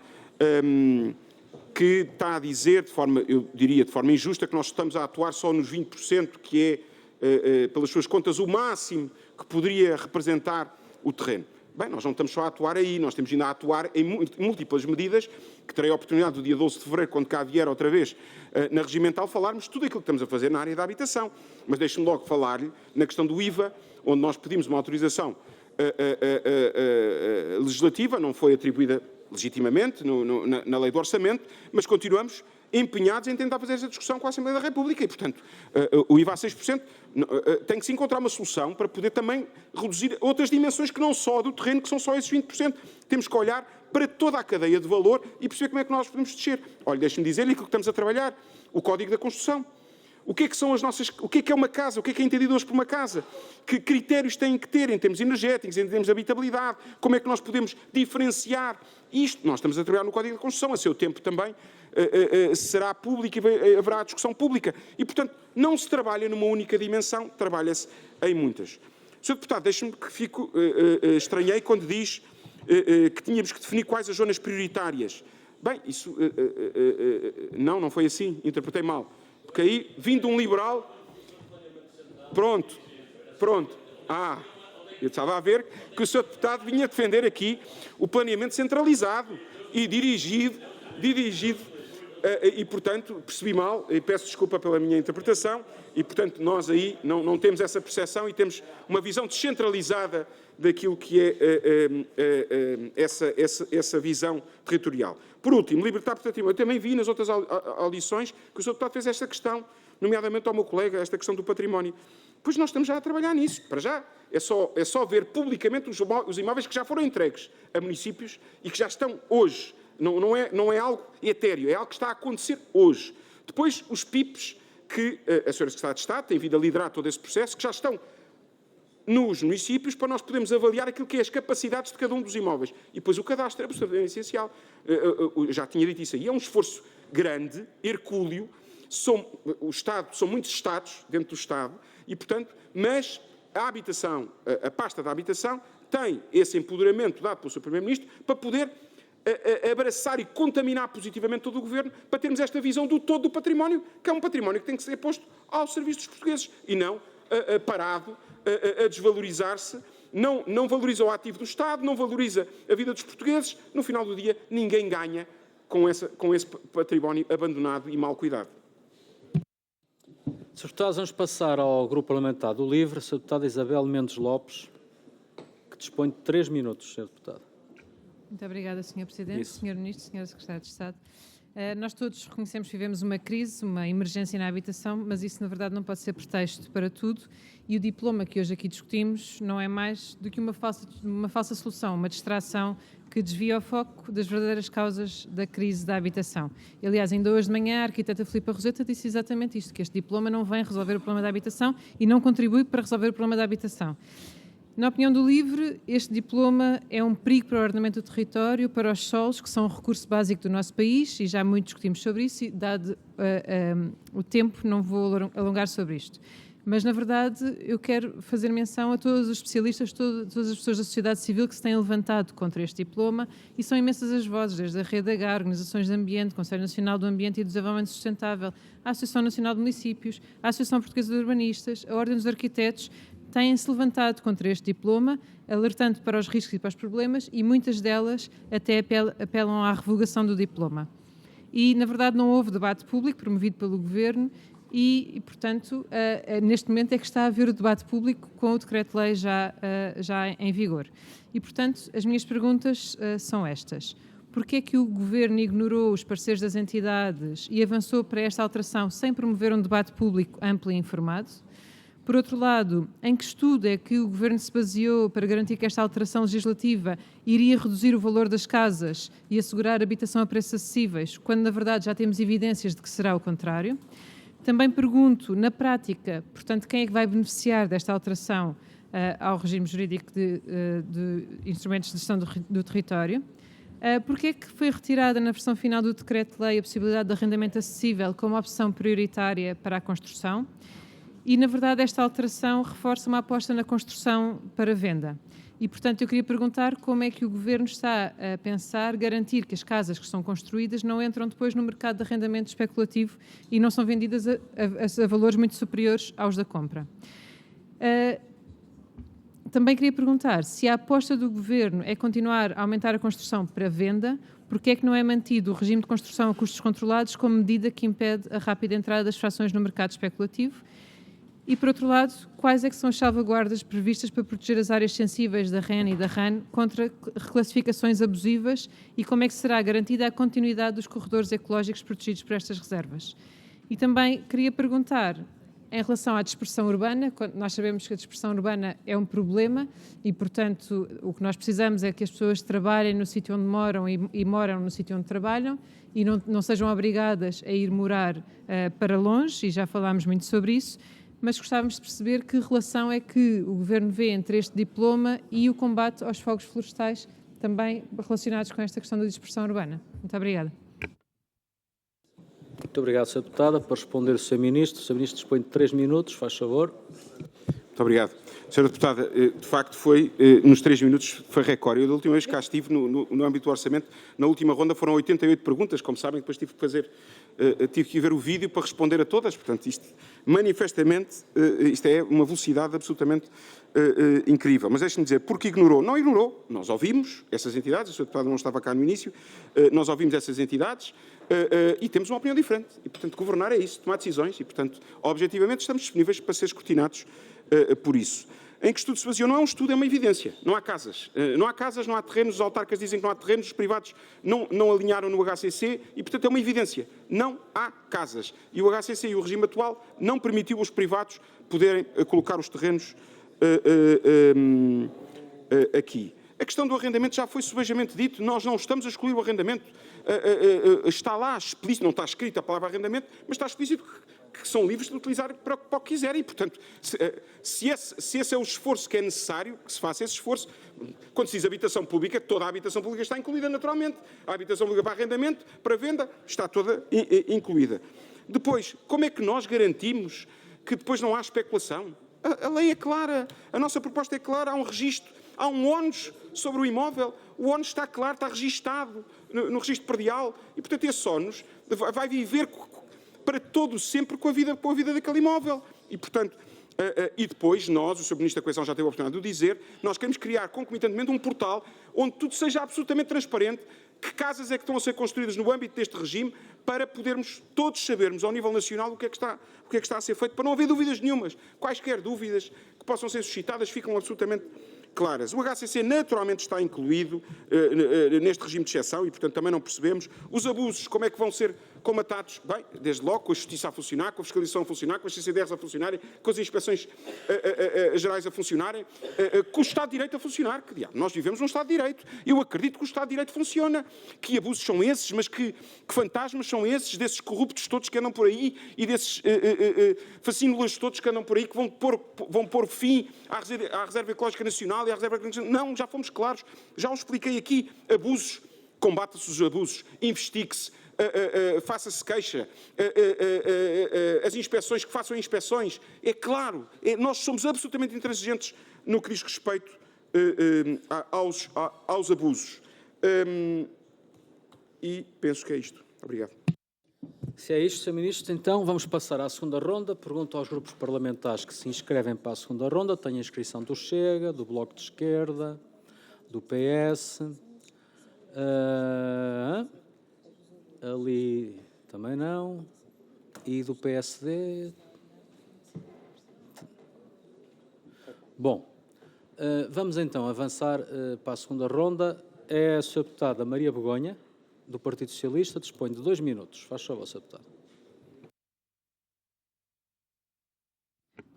[SPEAKER 3] que está a dizer, eu diria de forma injusta, que nós estamos a atuar só nos 20%, que é, pelas suas contas, o máximo que poderia representar o terreno. Bem, nós não estamos só a atuar aí, nós temos ainda a atuar em múltiplas medidas, que terei a oportunidade do dia 12 de fevereiro, quando cá vier outra vez na Regimental, falarmos tudo aquilo que estamos a fazer na área da habitação. Mas deixe-me logo falar-lhe na questão do IVA, onde nós pedimos uma autorização legislativa, não foi atribuída legitimamente na lei do orçamento, mas continuamos empenhados em tentar fazer essa discussão com a Assembleia da República e, portanto, o IVA a 6% tem que se encontrar uma solução para poder também reduzir outras dimensões que não só do terreno, que são só esses 20%. Temos que olhar para toda a cadeia de valor e perceber como é que nós podemos descer. Olha, deixe-me dizer-lhe aquilo que estamos a trabalhar, o Código da Construção. O que é que são as nossas... O que é uma casa? O que é entendido hoje por uma casa? Que critérios têm que ter em termos energéticos, em termos de habitabilidade? Como é que nós podemos diferenciar isto? Nós estamos a trabalhar no Código da Construção, a seu tempo também será público e haverá discussão pública. E, portanto, não se trabalha numa única dimensão, trabalha-se em muitas. Sr. Deputado, deixe-me que estranhei quando diz que tínhamos que definir quais as zonas prioritárias. Bem, isso... não foi assim, interpretei mal. Porque aí, vindo um liberal... Pronto. Eu estava a ver que o Sr. Deputado vinha defender aqui o planeamento centralizado e dirigido e, portanto, percebi mal, e peço desculpa pela minha interpretação, e, portanto, nós aí não temos essa percepção e temos uma visão descentralizada daquilo que é essa visão territorial. Por último, libertar património. Eu também vi nas outras audições que o Sr. Deputado fez esta questão, nomeadamente ao meu colega, esta questão do património. Pois nós estamos já a trabalhar nisso. Para já é só ver publicamente os imóveis que já foram entregues a municípios e que já estão hoje. Não é algo etéreo, é algo que está a acontecer hoje. Depois, os PIPs, que a Sra. Secretária de Estado tem vindo a liderar todo esse processo, que já estão nos municípios para nós podermos avaliar aquilo que é as capacidades de cada um dos imóveis. E depois o cadastro é absolutamente essencial. Eu já tinha dito isso aí. É um esforço grande, hercúleo. O Estado, são muitos Estados dentro do Estado e, portanto, mas a habitação, a pasta da habitação, tem esse empoderamento dado pelo Sr. Primeiro-Ministro para poder abraçar e contaminar positivamente todo o Governo para termos esta visão do todo do património, que é um património que tem que ser posto ao serviço dos portugueses e não parado a desvalorizar-se, não valoriza o ativo do Estado, não valoriza a vida dos portugueses. No final do dia, ninguém ganha com esse património abandonado e mal cuidado.
[SPEAKER 1] Sr. Deputado, vamos passar ao Grupo Parlamentar do LIVRE. Sr. Deputado Isabel Mendes Lopes, que dispõe de 3 minutos, Sr. Deputado.
[SPEAKER 10] Muito obrigada, Sr. Presidente,
[SPEAKER 1] Isso.
[SPEAKER 10] Sr. Ministro, Sra. Secretária de Estado. Nós todos reconhecemos que vivemos uma crise, uma emergência na habitação, mas isso, na verdade, não pode ser pretexto para tudo e o diploma que hoje aqui discutimos não é mais do que uma falsa solução, uma distração que desvia o foco das verdadeiras causas da crise da habitação. Aliás, ainda hoje de manhã a arquiteta Filipa Roseta disse exatamente isto, que este diploma não vem resolver o problema da habitação e não contribui para resolver o problema da habitação. Na opinião do LIVRE, este diploma é um perigo para o ordenamento do território, para os solos, que são um recurso básico do nosso país, e já muito discutimos sobre isso, e dado o tempo não vou alongar sobre isto. Mas, na verdade, eu quero fazer menção a todos os especialistas, todas as pessoas da sociedade civil que se têm levantado contra este diploma, e são imensas as vozes, desde a Rede H, Organizações de Ambiente, Conselho Nacional do Ambiente e do Desenvolvimento Sustentável, a Associação Nacional de Municípios, a Associação Portuguesa de Urbanistas, a Ordem dos Arquitetos, têm-se levantado contra este diploma, alertando para os riscos e para os problemas, e muitas delas até apelam à revogação do diploma. E, na verdade, não houve debate público promovido pelo Governo e portanto, neste momento é que está a haver o debate público com o decreto-lei já em vigor. E, portanto, as minhas perguntas são estas. Porquê é que o Governo ignorou os pareceres das entidades e avançou para esta alteração sem promover um debate público amplo e informado? Por outro lado, em que estudo é que o Governo se baseou para garantir que esta alteração legislativa iria reduzir o valor das casas e assegurar habitação a preços acessíveis, quando na verdade já temos evidências de que será o contrário? Também pergunto, na prática, portanto, quem é que vai beneficiar desta alteração ao regime jurídico de instrumentos de gestão do território? Porquê é que foi retirada na versão final do decreto-lei a possibilidade de arrendamento acessível como opção prioritária para a construção? E, na verdade, esta alteração reforça uma aposta na construção para venda. E, portanto, eu queria perguntar como é que o Governo está a pensar garantir que as casas que são construídas não entram depois no mercado de arrendamento especulativo e não são vendidas a valores muito superiores aos da compra. Também queria perguntar se a aposta do Governo é continuar a aumentar a construção para venda, porque é que não é mantido o regime de construção a custos controlados como medida que impede a rápida entrada das frações no mercado especulativo? E, por outro lado, quais é que são as salvaguardas previstas para proteger as áreas sensíveis da REN e da RAN contra reclassificações abusivas e como é que será garantida a continuidade dos corredores ecológicos protegidos por estas reservas? E também queria perguntar, em relação à dispersão urbana, nós sabemos que a dispersão urbana é um problema e, portanto, o que nós precisamos é que as pessoas trabalhem no sítio onde moram e moram no sítio onde trabalham e não sejam obrigadas a ir morar para longe, e já falámos muito sobre isso. Mas gostávamos de perceber que relação é que o Governo vê entre este diploma e o combate aos fogos florestais, também relacionados com esta questão da dispersão urbana. Muito obrigada.
[SPEAKER 1] Muito obrigado, Sra. Deputada. Para responder o Sr. Ministro. O Sr. Ministro dispõe de 3 minutos, faz favor.
[SPEAKER 3] Muito obrigado. Sra. Deputada, de facto foi, nos 3 minutos, foi recorde. Eu, da última vez que cá estive, no âmbito do orçamento, na última ronda foram 88 perguntas, como sabem, depois tive que ver o vídeo para responder a todas. Portanto, isto, manifestamente, isto é uma velocidade absolutamente incrível. Mas deixe-me dizer, porque ignorou? Não ignorou. Nós ouvimos essas entidades, a Sra. Deputada não estava cá no início, nós ouvimos essas entidades e temos uma opinião diferente. E, portanto, governar é isso, tomar decisões e, portanto, objetivamente estamos disponíveis para ser escrutinados por isso. Em que estudo se baseou? Não é um estudo, é uma evidência. Não há casas. Não há casas, não há terrenos, os autarcas dizem que não há terrenos, os privados não alinharam no HCC e, portanto, é uma evidência. Não há casas. E o HCC e o regime atual não permitiu aos privados poderem colocar os terrenos aqui. A questão do arrendamento já foi subejamente dito, nós não estamos a excluir o arrendamento. Está lá explícito, não está escrita a palavra arrendamento, mas está explícito que são livres de utilizar para o que quiserem. E, portanto, se esse é o esforço que é necessário, que se faça esse esforço. Quando se diz habitação pública, toda a habitação pública está incluída naturalmente. A habitação pública para arrendamento, para venda, está toda incluída. Depois, como é que nós garantimos que depois não há especulação? A lei é clara, a nossa proposta é clara, há um registro, há um ónus sobre o imóvel, o ónus está claro, está registado no registro predial e, portanto, esse ónus vai viver para todo sempre com a vida daquele imóvel. E, portanto, e depois nós, o Sr. Ministro da Coesão já teve a oportunidade de o dizer, nós queremos criar concomitantemente um portal onde tudo seja absolutamente transparente, que casas é que estão a ser construídas no âmbito deste regime, para podermos todos sabermos ao nível nacional o que é que está a ser feito, para não haver dúvidas nenhumas. Quaisquer dúvidas que possam ser suscitadas ficam absolutamente claras. O HCC naturalmente está incluído neste regime de exceção e, portanto, também não percebemos os abusos, como é que vão ser comatados, bem, desde logo com a Justiça a funcionar, com a Fiscalização a funcionar, com as CCDRs a funcionarem, com as Inspeções Gerais a funcionarem, com o Estado de Direito a funcionar. Que, nós vivemos num Estado de Direito. Eu acredito que o Estado de Direito funciona. Que abusos são esses, mas que fantasmas são esses, desses corruptos todos que andam por aí e desses facínulas todos que andam por aí, que vão pôr fim à Reserva Ecológica Nacional e à Reserva Ecológica Nacional. Não, já fomos claros, já o expliquei aqui. Abusos, combata-se os abusos, investigue-se, faça-se queixa, as inspeções, que façam inspeções. É claro, nós somos absolutamente intransigentes no que diz respeito aos abusos. E penso que é isto. Obrigado.
[SPEAKER 1] Se é isto, Sr. Ministro, então vamos passar à segunda ronda. Pergunto aos grupos parlamentares que se inscrevem para a segunda ronda. Tenho a inscrição do Chega, do Bloco de Esquerda, do PS, ali também não, e do PSD. Bom, vamos então avançar para a segunda ronda. É a Sra. Deputada Maria Begonha, do Partido Socialista, dispõe de 2 minutos. Faz favor, Sra. Deputada.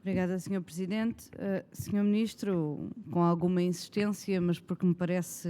[SPEAKER 4] Obrigada, Sr. Presidente. Sr. Ministro, com alguma insistência, mas porque me parece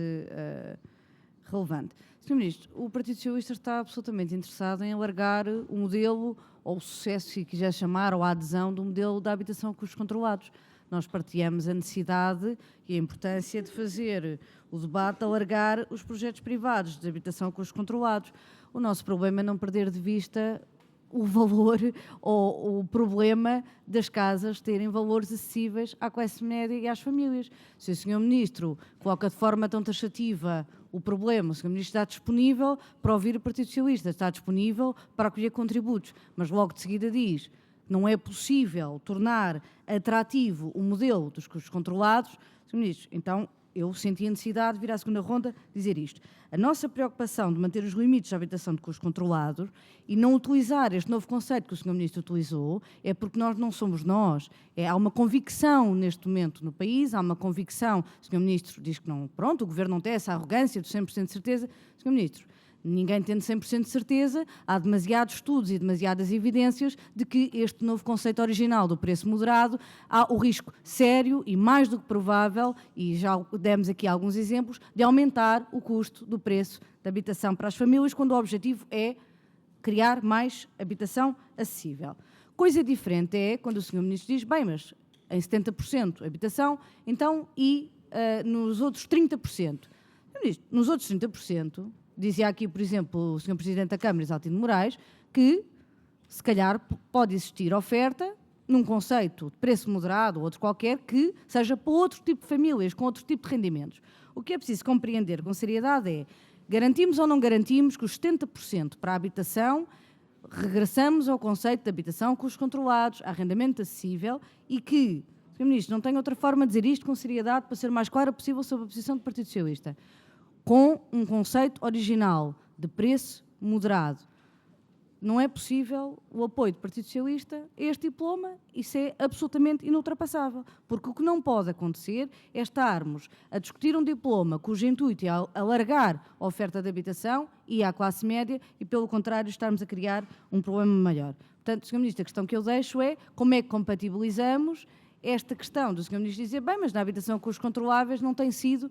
[SPEAKER 4] relevante. Sr. Ministro, o Partido Socialista está absolutamente interessado em alargar o modelo, ou o sucesso, se quiser chamar, ou a adesão do modelo da habitação a custos controlados. Nós partilhamos a necessidade e a importância de fazer o debate de alargar os projetos privados de habitação a custos controlados. O nosso problema é não perder de vista o valor ou o problema das casas terem valores acessíveis à classe média e às famílias. Se o Sr. Ministro coloca de forma tão taxativa o problema, o Sr. Ministro está disponível para ouvir o Partido Socialista, está disponível para acolher contributos, mas logo de seguida diz que não é possível tornar atrativo o modelo dos custos controlados. Sr. Ministro, então eu senti a necessidade de vir à segunda ronda dizer isto. A nossa preocupação de manter os limites de habitação de custos controlados e não utilizar este novo conceito que o Sr. Ministro utilizou é porque nós não somos nós. Há uma convicção neste momento no país, há uma convicção. O Sr. Ministro diz que não, pronto, o Governo não tem essa arrogância de 100% de certeza. Sr. Ministro, ninguém tendo 100% de certeza, há demasiados estudos e demasiadas evidências de que este novo conceito original do preço moderado há o risco sério e mais do que provável, e já demos aqui alguns exemplos, de aumentar o custo do preço da habitação para as famílias, quando o objetivo é criar mais habitação acessível. Coisa diferente é quando o Sr. Ministro diz, bem, mas em 70% habitação, então, e nos outros 30%. Ministro, nos outros 30%, dizia aqui, por exemplo, o Sr. Presidente da Câmara, Isaltino Moraes, que se calhar pode existir oferta num conceito de preço moderado ou outro qualquer que seja para outro tipo de famílias, com outro tipo de rendimentos. O que é preciso compreender com seriedade é, garantimos ou não garantimos que os 70% para a habitação, regressamos ao conceito de habitação com os controlados, arrendamento acessível e que, Sr. Ministro, não tenho outra forma de dizer isto com seriedade para ser o mais clara possível sobre a posição do Partido Socialista, com um conceito original de preço moderado. Não é possível o apoio do Partido Socialista a este diploma, isso é absolutamente inultrapassável, porque o que não pode acontecer é estarmos a discutir um diploma cujo intuito é alargar a oferta de habitação e à classe média e, pelo contrário, estarmos a criar um problema maior. Portanto, Sr. Ministro, a questão que eu deixo é como é que compatibilizamos esta questão do Sr. Ministro dizer, bem, mas na habitação com os controláveis não tem sido...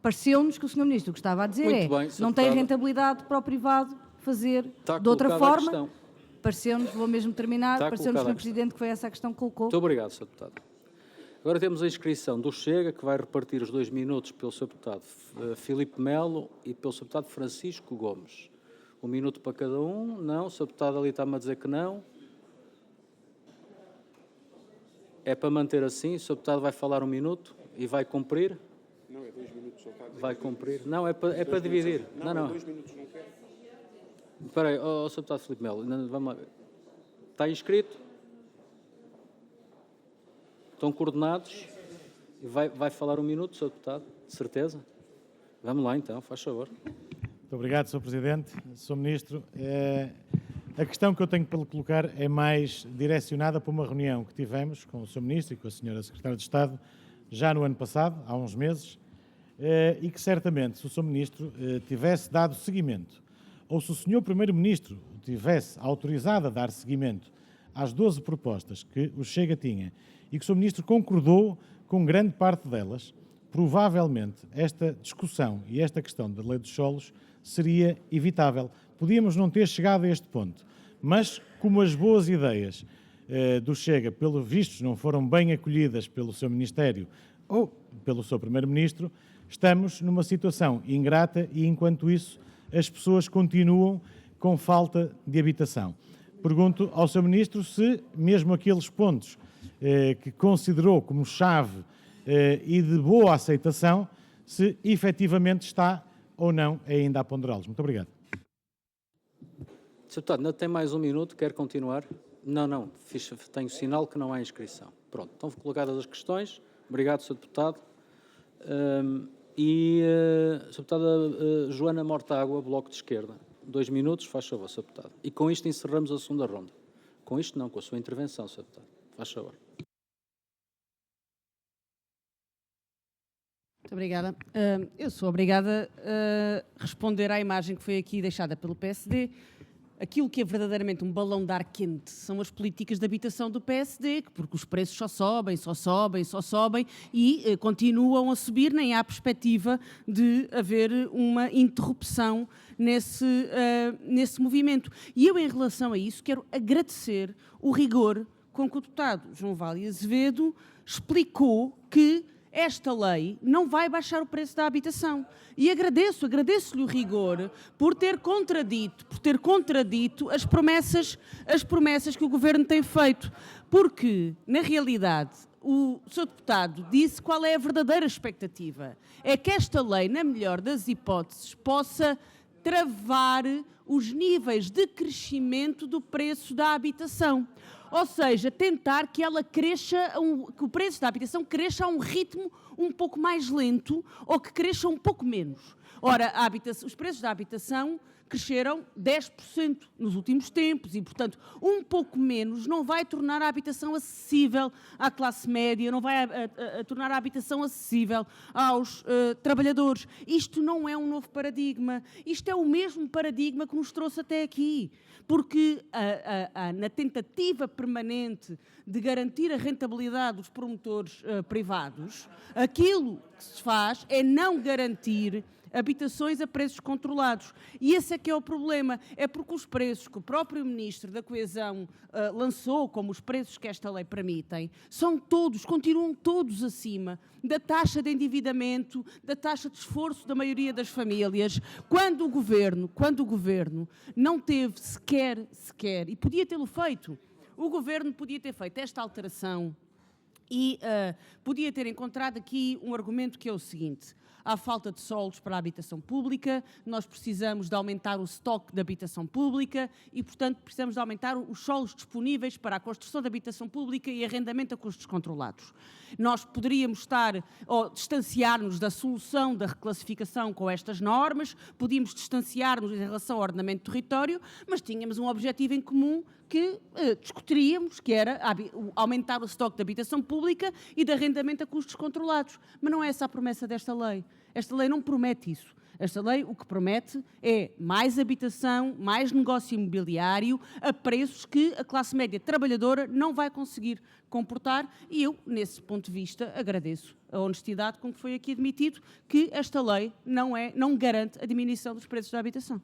[SPEAKER 4] Pareceu-nos que o Sr. Ministro gostava de dizer não tem rentabilidade para o privado fazer de outra forma. Pareceu-nos, vou mesmo terminar, pareceu-nos, Sr. Presidente, que foi essa a questão que colocou.
[SPEAKER 1] Muito obrigado, Sr. Deputado. Agora temos a inscrição do Chega, que vai repartir os 2 minutos pelo Sr. Deputado Filipe Melo e pelo Sr. Deputado Francisco Gomes. 1 minuto para cada um. Não, o Sr. Deputado ali está-me a dizer que não. É para manter assim, o Sr. Deputado vai falar 1 minuto e vai cumprir?
[SPEAKER 3] Não, é 2 minutos.
[SPEAKER 1] Vai cumprir? Não, é para dividir. Não.
[SPEAKER 3] 2 minutos não quero.
[SPEAKER 1] Espera aí, Sr. Deputado Filipe Melo, vamos lá. Está inscrito? Estão coordenados? Vai falar 1 minuto, Sr. Deputado? De certeza? Vamos lá então, faz favor.
[SPEAKER 11] Muito obrigado, Sr. Presidente. Sr. Ministro, a questão que eu tenho para lhe colocar é mais direcionada para uma reunião que tivemos com o Sr. Ministro e com a Sra. Secretária de Estado já no ano passado, há uns meses, e que certamente, se o Sr. Ministro tivesse dado seguimento ou se o Sr. Primeiro-Ministro tivesse autorizado a dar seguimento às 12 propostas que o Chega tinha e que o Sr. Ministro concordou com grande parte delas, provavelmente esta discussão e esta questão da lei dos solos seria evitável. Podíamos não ter chegado a este ponto, mas como as boas ideias do Chega, pelos vistos, não foram bem acolhidas pelo seu Ministério ou pelo seu Primeiro-Ministro, estamos numa situação ingrata e, enquanto isso, as pessoas continuam com falta de habitação. Pergunto ao Sr. Ministro se, mesmo aqueles pontos que considerou como chave e de boa aceitação, se efetivamente está ou não ainda a ponderá-los. Muito obrigado.
[SPEAKER 1] Sr. Deputado, ainda tem mais um minuto, quer continuar? Não, tenho sinal que não há inscrição. Pronto, estão colocadas as questões. Obrigado, Sr. Deputado. Sra. Deputada Joana Mortágua, Bloco de Esquerda. 2 minutos, faz favor, Sr. Deputado. E com isto encerramos a segunda ronda. Com isto não, com a sua intervenção, Sr. Deputado. Faz favor.
[SPEAKER 2] Muito obrigada. Eu sou obrigada a responder à imagem que foi aqui deixada pelo PSD. Aquilo que é verdadeiramente um balão de ar quente são as políticas de habitação do PSD, porque os preços só sobem e continuam a subir, nem há perspectiva de haver uma interrupção nesse movimento. E eu, em relação a isso, quero agradecer o rigor com que o deputado João Vale Azevedo explicou que esta lei não vai baixar o preço da habitação. E agradeço-lhe o rigor por ter contradito as promessas que o Governo tem feito. Porque, na realidade, o Sr. Deputado disse qual é a verdadeira expectativa. É que esta lei, na melhor das hipóteses, possa travar os níveis de crescimento do preço da habitação. Ou seja, tentar que ela cresça, que o preço da habitação cresça a um ritmo um pouco mais lento ou que cresça um pouco menos. Ora, os preços da habitação cresceram 10% nos últimos tempos e, portanto, um pouco menos não vai tornar a habitação acessível à classe média, não vai tornar a habitação acessível aos trabalhadores. Isto não é um novo paradigma, isto é o mesmo paradigma que nos trouxe até aqui, porque na tentativa permanente de garantir a rentabilidade dos promotores privados, aquilo que se faz é não garantir habitações a preços controlados. E esse é que é o problema. É porque os preços que o próprio Ministro da Coesão lançou, como os preços que esta lei permitem, continuam todos acima da taxa de endividamento, da taxa de esforço da maioria das famílias. Quando o Governo não teve sequer, e podia tê-lo feito, o Governo podia ter feito esta alteração e podia ter encontrado aqui um argumento que é o seguinte: há falta de solos para a habitação pública, nós precisamos de aumentar o estoque de habitação pública e, portanto, precisamos de aumentar os solos disponíveis para a construção de habitação pública e arrendamento a custos controlados. Nós poderíamos distanciar-nos da solução da reclassificação com estas normas, podíamos distanciar-nos em relação ao ordenamento do território, mas tínhamos um objetivo em comum que discutiríamos, que era aumentar o estoque de habitação pública e de arrendamento a custos controlados. Mas não é essa a promessa desta lei. Esta lei não promete isso. Esta lei o que promete é mais habitação, mais negócio imobiliário a preços que a classe média trabalhadora não vai conseguir comportar e eu, nesse ponto de vista, agradeço a honestidade com que foi aqui admitido que esta lei não garante a diminuição dos preços da habitação.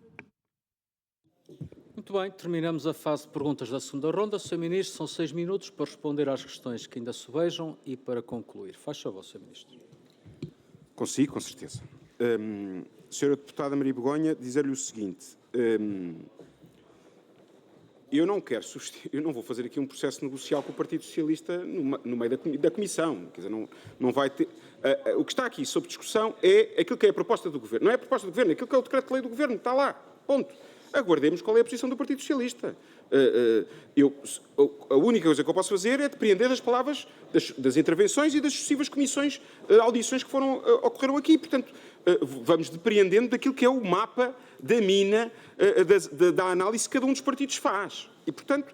[SPEAKER 1] Muito bem, terminamos a fase de perguntas da segunda ronda. Sr. Ministro, são 6 minutos para responder às questões que ainda subejam e para concluir. Faz favor, Sr. Ministro.
[SPEAKER 3] Consigo, com certeza. Senhora Deputada Maria Begonha, dizer-lhe o seguinte. Eu não vou fazer aqui um processo negocial com o Partido Socialista no meio da Comissão. Quer dizer, não vai ter... O que está aqui sob discussão é aquilo que é a proposta do Governo. Não é a proposta do Governo, é aquilo que é o decreto-lei do Governo. Está lá. Ponto. Aguardemos qual é a posição do Partido Socialista. A única coisa que eu posso fazer é depreender das palavras das intervenções e das sucessivas comissões, audições que ocorreram aqui. Portanto, vamos depreendendo daquilo que é o mapa da mina, da análise que cada um dos partidos faz. E, portanto,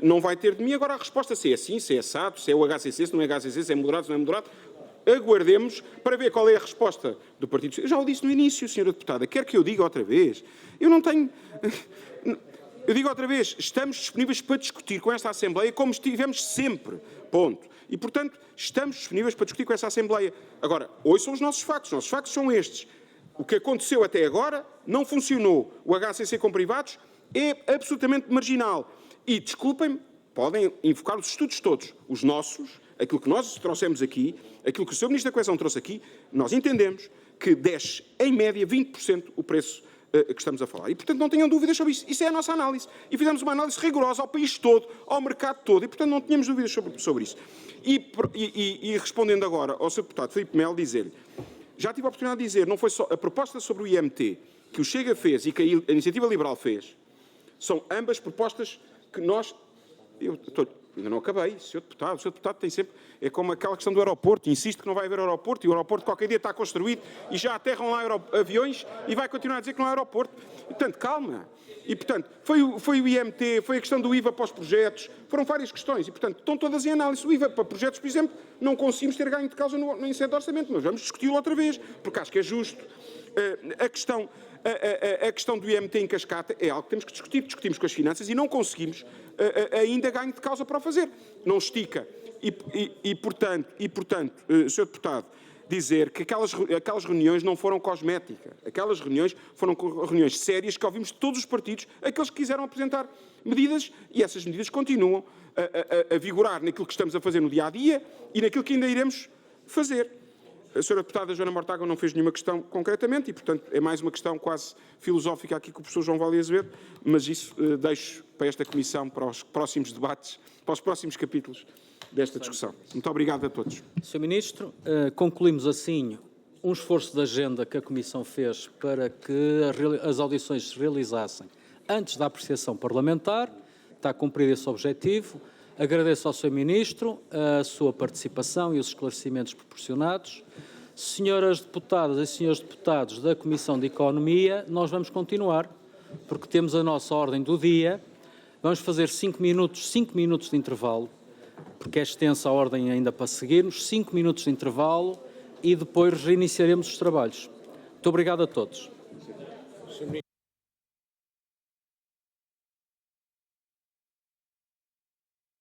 [SPEAKER 3] não vai ter de mim agora a resposta se é assim, se é assado, se é o HCC, se não é HCC, se é moderado, se não é moderado. aguardemos para ver qual é a resposta do Partido Socialista. Eu já o disse no início, Sra. Deputada, quer que eu diga outra vez? Eu não tenho... Eu digo outra vez, estamos disponíveis para discutir com esta Assembleia como estivemos sempre, ponto. E, portanto, estamos disponíveis para discutir com essa Assembleia. Agora, hoje são os nossos factos são estes. O que aconteceu até agora não funcionou. O HCC com privados é absolutamente marginal. E, desculpem-me, podem invocar os estudos todos, os nossos, aquilo que nós trouxemos aqui, aquilo que o Sr. Ministro da Coesão trouxe aqui, nós entendemos que desce, em média, 20% o preço que estamos a falar. E, portanto, não tenham dúvidas sobre isso. Isso é a nossa análise. E fizemos uma análise rigorosa ao país todo, ao mercado todo. E, portanto, não tínhamos dúvidas sobre isso. E respondendo agora ao Sr. Deputado Filipe Melo, dizer-lhe, já tive a oportunidade de dizer, não foi só a proposta sobre o IMT que o Chega fez e que a Iniciativa Liberal fez, são ambas propostas que nós... Ainda não acabei, o Sr. Deputado tem sempre... É como aquela questão do aeroporto, insiste que não vai haver aeroporto, e o aeroporto qualquer dia está construído e já aterram lá aviões e vai continuar a dizer que não há aeroporto. Portanto, calma. E, portanto, foi o IMT, foi a questão do IVA para os projetos, foram várias questões e, portanto, estão todas em análise. O IVA para projetos, por exemplo, não conseguimos ter ganho de causa no incêndio de orçamento, mas vamos discuti-lo outra vez, porque acho que é justo. A questão do IMT em cascata é algo que temos que discutir. Discutimos com as finanças e não conseguimos ainda ganho de causa para o fazer. Não estica. E portanto, Sr. Deputado, dizer que aquelas reuniões não foram cosmética. Aquelas reuniões foram reuniões sérias que ouvimos de todos os partidos, aqueles que quiseram apresentar medidas, e essas medidas continuam a vigorar naquilo que estamos a fazer no dia-a-dia e naquilo que ainda iremos fazer. A Sra. Deputada Joana Mortágua não fez nenhuma questão concretamente e, portanto, é mais uma questão quase filosófica aqui com o professor João Vale Azevedo, mas isso deixo para esta Comissão, para os próximos debates, para os próximos capítulos desta discussão. Muito obrigado a todos.
[SPEAKER 1] Sr. Ministro, concluímos assim um esforço de agenda que a Comissão fez para que as audições se realizassem antes da apreciação parlamentar. Está cumprido esse objetivo. Agradeço ao Sr. Ministro a sua participação e os esclarecimentos proporcionados. Senhoras deputadas e senhores deputados da Comissão de Economia, nós vamos continuar, porque temos a nossa ordem do dia. Vamos fazer 5 minutos de intervalo, porque é extensa a ordem ainda para seguirmos, 5 minutos de intervalo e depois reiniciaremos os trabalhos. Muito obrigado a todos.